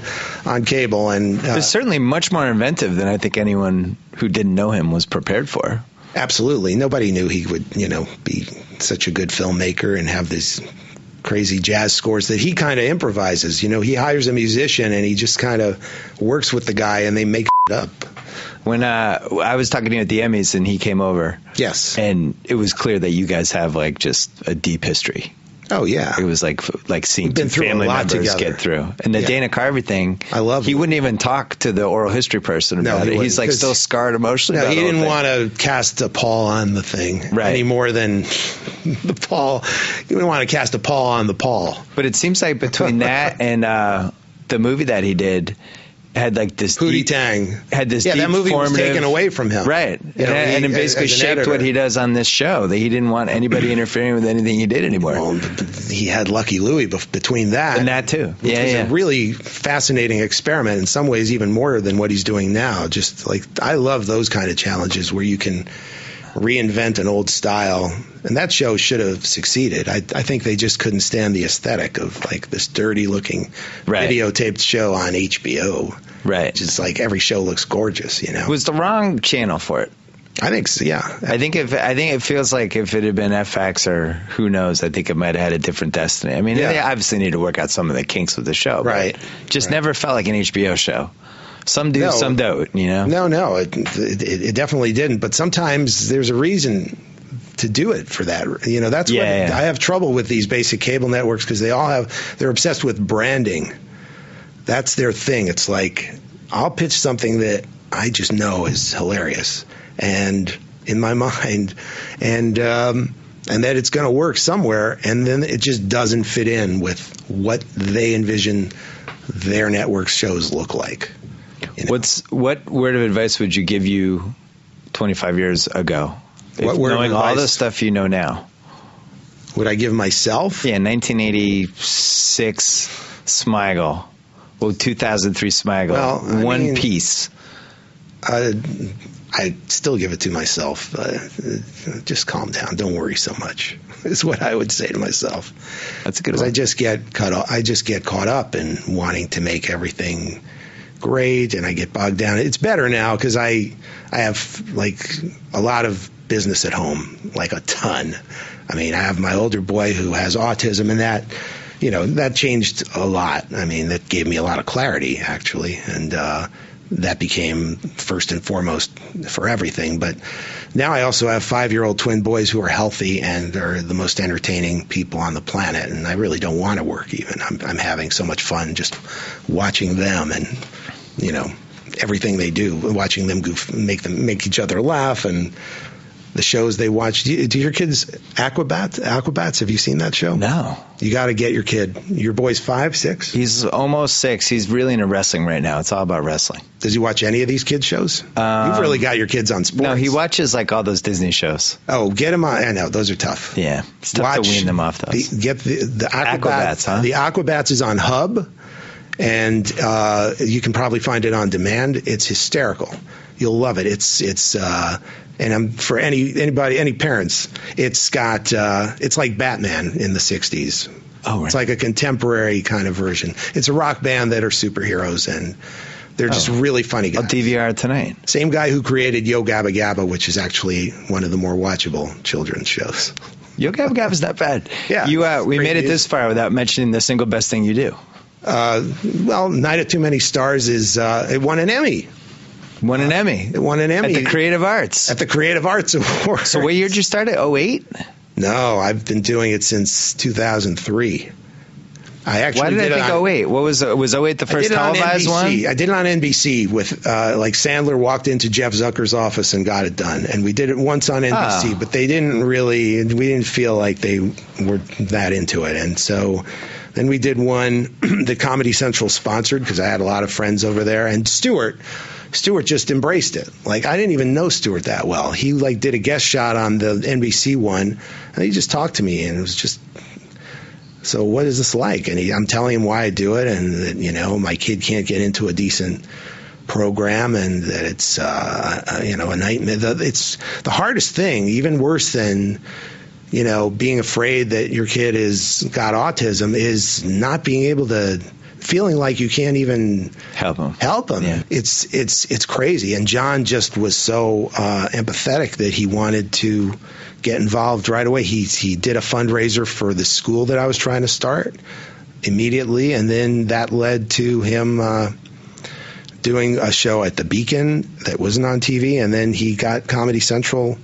S4: cable. And
S3: it's certainly much more inventive than I think anyone who didn't know him was prepared for.
S4: Absolutely. Nobody knew he would, be such a good filmmaker and have these crazy jazz scores that he kind of improvises. He hires a musician and he just kind of works with the guy and they make it up.
S3: When I was talking to you at the Emmys and he came over.
S4: Yes.
S3: And it was clear that you guys have just a deep history.
S4: Oh, yeah.
S3: It was like seeing two family members together. Get through. And the Dana Carvey thing,
S4: I love
S3: he wouldn't even talk to the oral history person about it. He's still scarred emotionally.
S4: No, he didn't want to cast a pall on the thing any more than the Paul. He didn't want to cast a Paul on the Paul.
S3: But it seems like between that and the movie that he did, had this
S4: Pootie Tang.
S3: Had this deep
S4: that movie was
S3: formative,
S4: taken away from him.
S3: Right. And it basically shaped what he does on this show. That he didn't want anybody interfering with anything he did anymore.
S4: Well, he had Lucky Louie between that.
S3: And that too.
S4: Which was a really fascinating experiment, in some ways even more than what he's doing now. Just I love those kind of challenges where you can reinvent an old style, and that show should have succeeded. I think they just couldn't stand the aesthetic of this dirty looking videotaped show on HBO.
S3: Right.
S4: Just every show looks gorgeous,
S3: It was the wrong channel for it.
S4: I think so, yeah.
S3: I think it feels like if it had been FX or who knows, I think it might have had a different destiny. I mean, they obviously need to work out some of the kinks with the show.
S4: Right.
S3: Just never felt like an HBO show. Some do, some don't,
S4: No, it definitely didn't. But sometimes there's a reason to do it for that. That's what I have trouble with these basic cable networks, because they're obsessed with branding. That's their thing. It's I'll pitch something that I just know is hilarious, and in my mind, and that it's going to work somewhere, and then it just doesn't fit in with what they envision their network shows look like. You know?
S3: What word of advice would you give you 25 years ago? Knowing all the stuff you know now.
S4: Would I give myself?
S3: Yeah, 1986 Smigel. Well, 2003 Smigel.
S4: Well,
S3: One piece.
S4: I still give it to myself. Just calm down. Don't worry so much. Is what I would say to myself.
S3: That's a good one.
S4: I just get caught up in wanting to make everything great, and I get bogged down. It's better now because I have like a lot of business at home, like a ton. I mean, I have my older boy who has autism, and that changed a lot. I mean, that gave me a lot of clarity, actually, and that became first and foremost for everything. But now I also have 5-year-old twin boys who are healthy and are the most entertaining people on the planet, and I really don't want to work even. I'm having so much fun just watching them and, everything they do, watching them make each other laugh, and the shows they watch. Do your kids Aquabats? Have you seen that show?
S3: No.
S4: You got to get your kid. Your boy's 5, 6?
S3: He's almost 6. He's really into wrestling right now. It's all about wrestling.
S4: Does he watch any of these kids shows? You've really got your kids on sports.
S3: No, he watches like all those Disney shows.
S4: Oh, get him on. I know, those are tough.
S3: Yeah, it's tough to wean them off those.
S4: Get the
S3: Aquabats, huh?
S4: The Aquabats is on Hub, and you can probably find it on demand. It's hysterical. You'll love it. It's and for any parents, it's like Batman in the 60s.
S3: Oh, right.
S4: It's like a contemporary kind of version. It's a rock band that are superheroes, and they're just really funny guys.
S3: I'll DVR it tonight.
S4: Same guy who created Yo Gabba Gabba, which is actually one of the more watchable children's shows.
S3: Yo Gabba Gabba's not bad.
S4: Yeah.
S3: We made it this far without mentioning the single best thing you do.
S4: Well, Night of Too Many Stars it won an Emmy.
S3: Won an Emmy.
S4: It won an Emmy.
S3: At the Creative Arts.
S4: At the Creative Arts Awards.
S3: So what year did you start it? 08?
S4: No, I've been doing it since 2003.
S3: Why did I think 08? Was 08 the first televised one?
S4: I did it on NBC with Sandler walked into Jeff Zucker's office and got it done. And we did it once on NBC, but we didn't feel like they were that into it. And so then we did one that Comedy Central sponsored because I had a lot of friends over there. And Stewart just embraced it. Like, I didn't even know Stewart that well. He did a guest shot on the NBC one, and he just talked to me, and it was just, so what is this like? And I'm telling him why I do it, and that, my kid can't get into a decent program, and that it's, a nightmare. It's the hardest thing, even worse than, being afraid that your kid has got autism, is not being able to, feeling like you can't even help him.
S3: Yeah.
S4: It's crazy. And John just was so empathetic that he wanted to get involved right away. He did a fundraiser for the school that I was trying to start immediately, and then that led to him doing a show at the Beacon that wasn't on TV, and then he got Comedy Central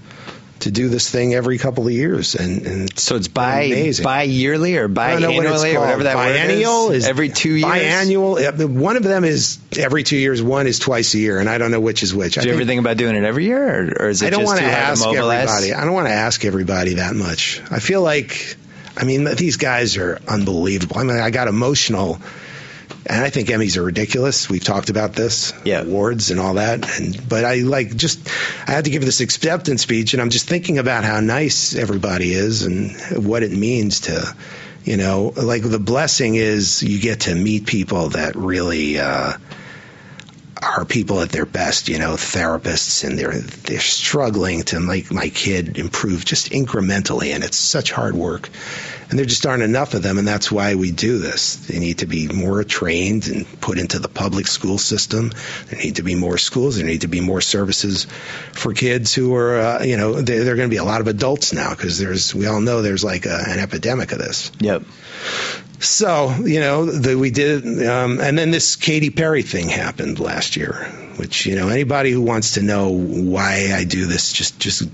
S4: to do this thing every couple of years, and
S3: so it's bi-yearly or biannually or whatever that
S4: biennial
S3: word is every 2 years.
S4: Biannual. One of them is every 2 years. One is twice a year, and I don't know which is which.
S3: Do you ever think about doing it every year, or is it just too hard to mobilize?
S4: I don't want to ask everybody that much. I feel like, these guys are unbelievable. I got emotional. And I think Emmys are ridiculous. We've talked about this, awards and all that. But I had to give this acceptance speech, and I'm just thinking about how nice everybody is and what it means to, the blessing is you get to meet people that really are people at their best, therapists, and they're struggling to make my kid improve just incrementally, and it's such hard work. And there just aren't enough of them, and that's why we do this. They need to be more trained and put into the public school system. There need to be more schools. There need to be more services for kids who are, there are going to be a lot of adults now because we all know there's like an epidemic of this.
S3: Yep.
S4: So, we did, and then this Katy Perry thing happened last year, which, anybody who wants to know why I do this, just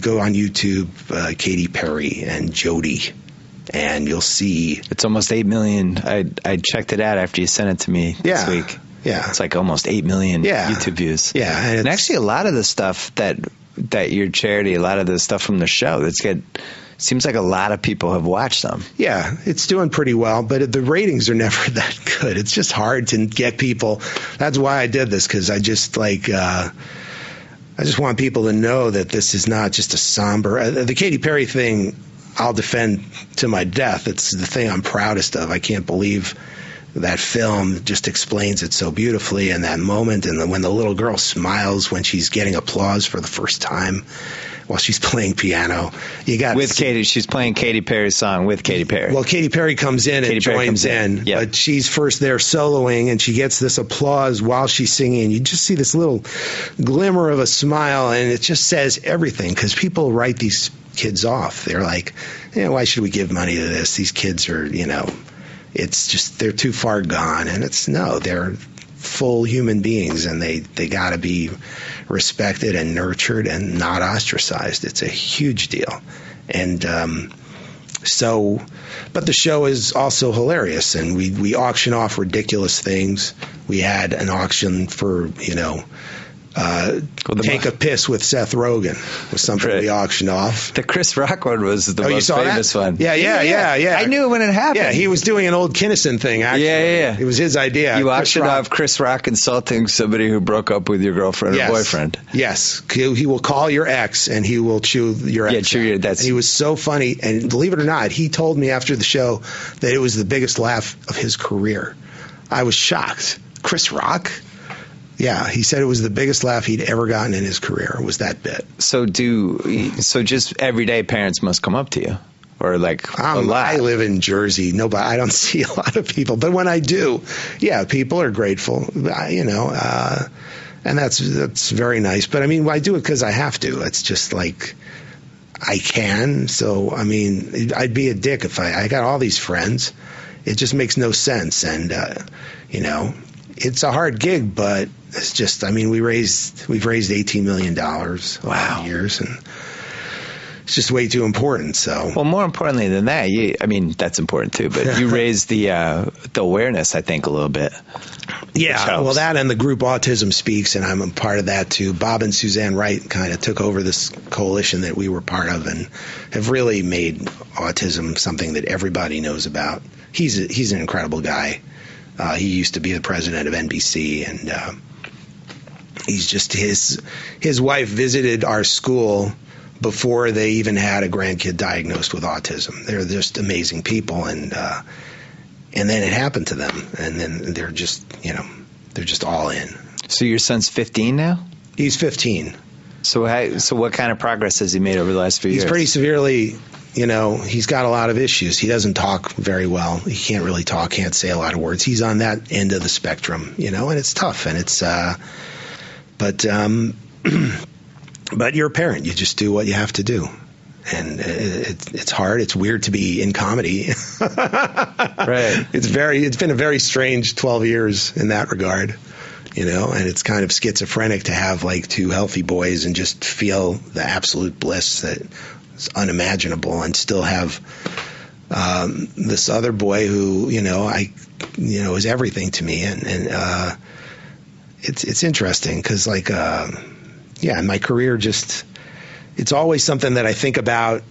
S4: go on YouTube, Katy Perry and Jody. And you'll see
S3: it's almost 8 million. I checked it out after you sent it to me this week.
S4: Yeah.
S3: It's like almost 8 million YouTube views.
S4: Yeah.
S3: And actually a lot of the stuff that your charity, a lot of the stuff from the show, seems like a lot of people have watched them. Yeah,
S4: it's doing pretty well, but the ratings are never that good. It's just hard to get people. That's why I did this, because I just I just want people to know that this is not just a somber. The Katy Perry thing, I'll defend to my death. It's the thing I'm proudest of. I can't believe that film just explains it so beautifully, and that moment, and when the little girl smiles when she's getting applause for the first time while she's playing piano.
S3: She's playing Katy Perry's song with Katy Perry.
S4: Well, Katy Perry comes in and joins in, but she's first there soloing, and she gets this applause while she's singing. You just see this little glimmer of a smile, and it just says everything, because people write these kids off. They're like, why should we give money to this? These kids are, it's just, they're too far gone. And they're full human beings, and they got to be respected and nurtured and not ostracized. It's a huge deal. And but the show is also hilarious, and we auction off ridiculous things. We had an auction for, Take a Piss with Seth Rogen was something we auctioned off.
S3: The Chris Rock one was the most famous one.
S4: Yeah.
S3: I knew it when it happened.
S4: Yeah, he was doing an old Kinnison thing, actually. Yeah. It was his idea.
S3: You auctioned off Chris Rock insulting somebody who broke up with your girlfriend or boyfriend.
S4: Yes. He will call your ex, and he will chew your ex. And he was so funny, and believe it or not, he told me after the show that it was the biggest laugh of his career. I was shocked. Chris Rock? Yeah, he said it was the biggest laugh he'd ever gotten in his career, was that bit.
S3: So just everyday parents must come up to you, or a lot?
S4: I live in Jersey. I don't see a lot of people, but when I do, people are grateful, and that's very nice. But I do it because I have to. It's just like I can. So I'd be a dick if I got all these friends. It just makes no sense, and it's a hard gig, but it's just, we've raised $18 million in years, and it's just way too important. So,
S3: well, more importantly than that, that's important too, but you raised the awareness, I think, a little bit.
S4: Yeah, well, that and the group Autism Speaks, and I'm a part of that too. Bob and Suzanne Wright kind of took over this coalition that we were part of, and have really made autism something that everybody knows about. He's an incredible guy. He used to be the president of NBC, and he's just his wife visited our school before they even had a grandkid diagnosed with autism. They're just amazing people, and then it happened to them, and then they're just all in.
S3: So your son's 15 now?
S4: He's 15.
S3: So what kind of progress has he made over the last few years?
S4: He's pretty severely. He's got a lot of issues. He doesn't talk very well. He can't really talk, can't say a lot of words. He's on that end of the spectrum, and it's tough. And it's, but you're a parent. You just do what you have to do. And it's hard. It's weird to be in comedy.
S3: Right.
S4: It's been a very strange 12 years in that regard, and it's kind of schizophrenic to have two healthy boys and just feel the absolute bliss that it's unimaginable, and still have this other boy who is everything to me, and it's interesting because my career it's always something that I think about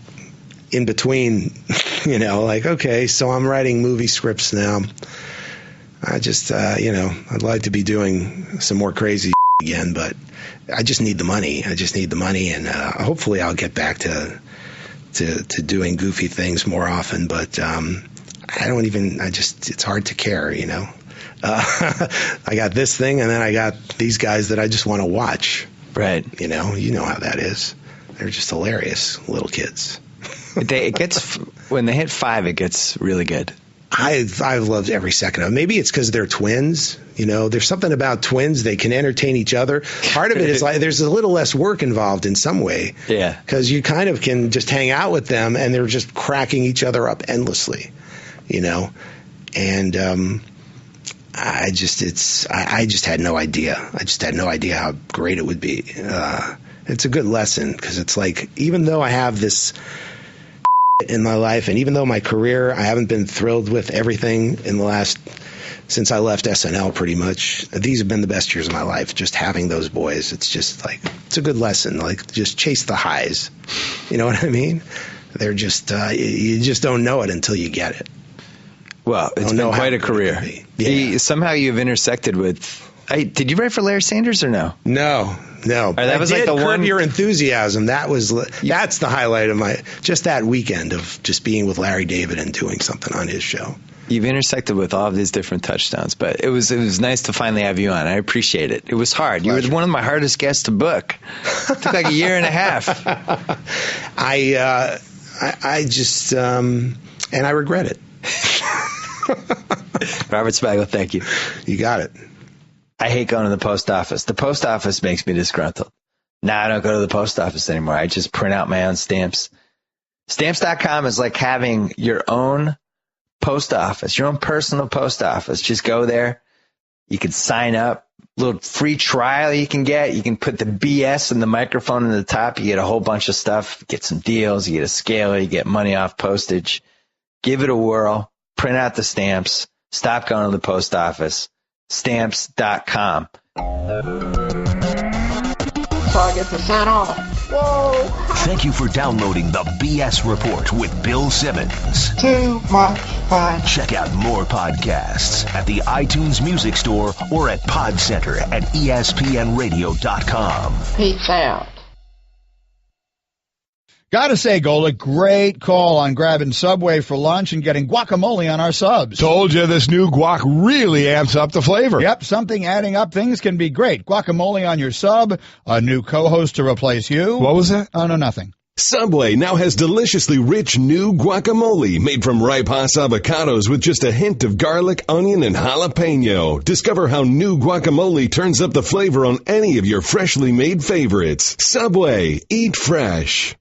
S4: in between, okay, so I'm writing movie scripts now. I just I'd like to be doing some more crazy again, but I just need the money. And hopefully I'll get back to doing goofy things more often, but it's hard to care, I got this thing, and then I got these guys that I just want to watch.
S3: Right.
S4: You know how that is. They're just hilarious little kids.
S3: When they hit 5, it gets really good.
S4: I've loved every second of it. Maybe it's because they're twins. There's something about twins. They can entertain each other. Part of it is there's a little less work involved in some way.
S3: Yeah.
S4: Because you kind of can just hang out with them, and they're just cracking each other up endlessly, And I just had no idea. I just had no idea how great it would be. It's a good lesson, because it's even though I have this in my life, and even though my career, I haven't been thrilled with everything in the last since I left SNL pretty much. These have been the best years of my life, just having those boys. It's just like, it's a good lesson. Like, just chase the highs. You know what I mean? They're just, you just don't know it until you get it.
S3: Well, it's been quite a career. Yeah. Somehow you've intersected with... did you write for Larry Sanders or no?
S4: No.
S3: That was like the
S4: Curb
S3: one.
S4: Your Enthusiasm. That's the highlight of just that weekend of just being with Larry David and doing something on his show.
S3: You've intersected with all of these different touchdowns, but it was nice to finally have you on. I appreciate it. It was hard. Pleasure. You were one of my hardest guests to book. It took like a year and a half.
S4: I just and I regret it.
S3: Robert Smigel, thank you.
S4: You got it.
S3: I hate going to the post office. The post office makes me disgruntled. Now I don't go to the post office anymore. I just print out my own stamps. Stamps.com is like having your own post office, your own personal post office. Just go there. You can sign up. A little free trial you can get. You can put the BS and the microphone in the top. You get a whole bunch of stuff. Get some deals. You get a scaler. You get money off postage. Give it a whirl. Print out the stamps. Stop going to the post office. Stamps.com.
S5: Target percent off. Whoa.
S2: Thank you for downloading the BS Report with Bill Simmons.
S5: Too much fun.
S2: Check out more podcasts at the iTunes Music Store or at Podcenter at ESPNradio.com.
S5: Peace out.
S6: Gotta say, Golick, great call on grabbing Subway for lunch and getting guacamole on our subs.
S7: Told you this new guac really amps up the flavor.
S6: Yep, something adding up things can be great. Guacamole on your sub, a new co-host to replace you.
S7: What was that?
S6: Oh, no, nothing.
S7: Subway now has deliciously rich new guacamole made from ripe Hass avocados with just a hint of garlic, onion, and jalapeno. Discover how new guacamole turns up the flavor on any of your freshly made favorites. Subway, eat fresh.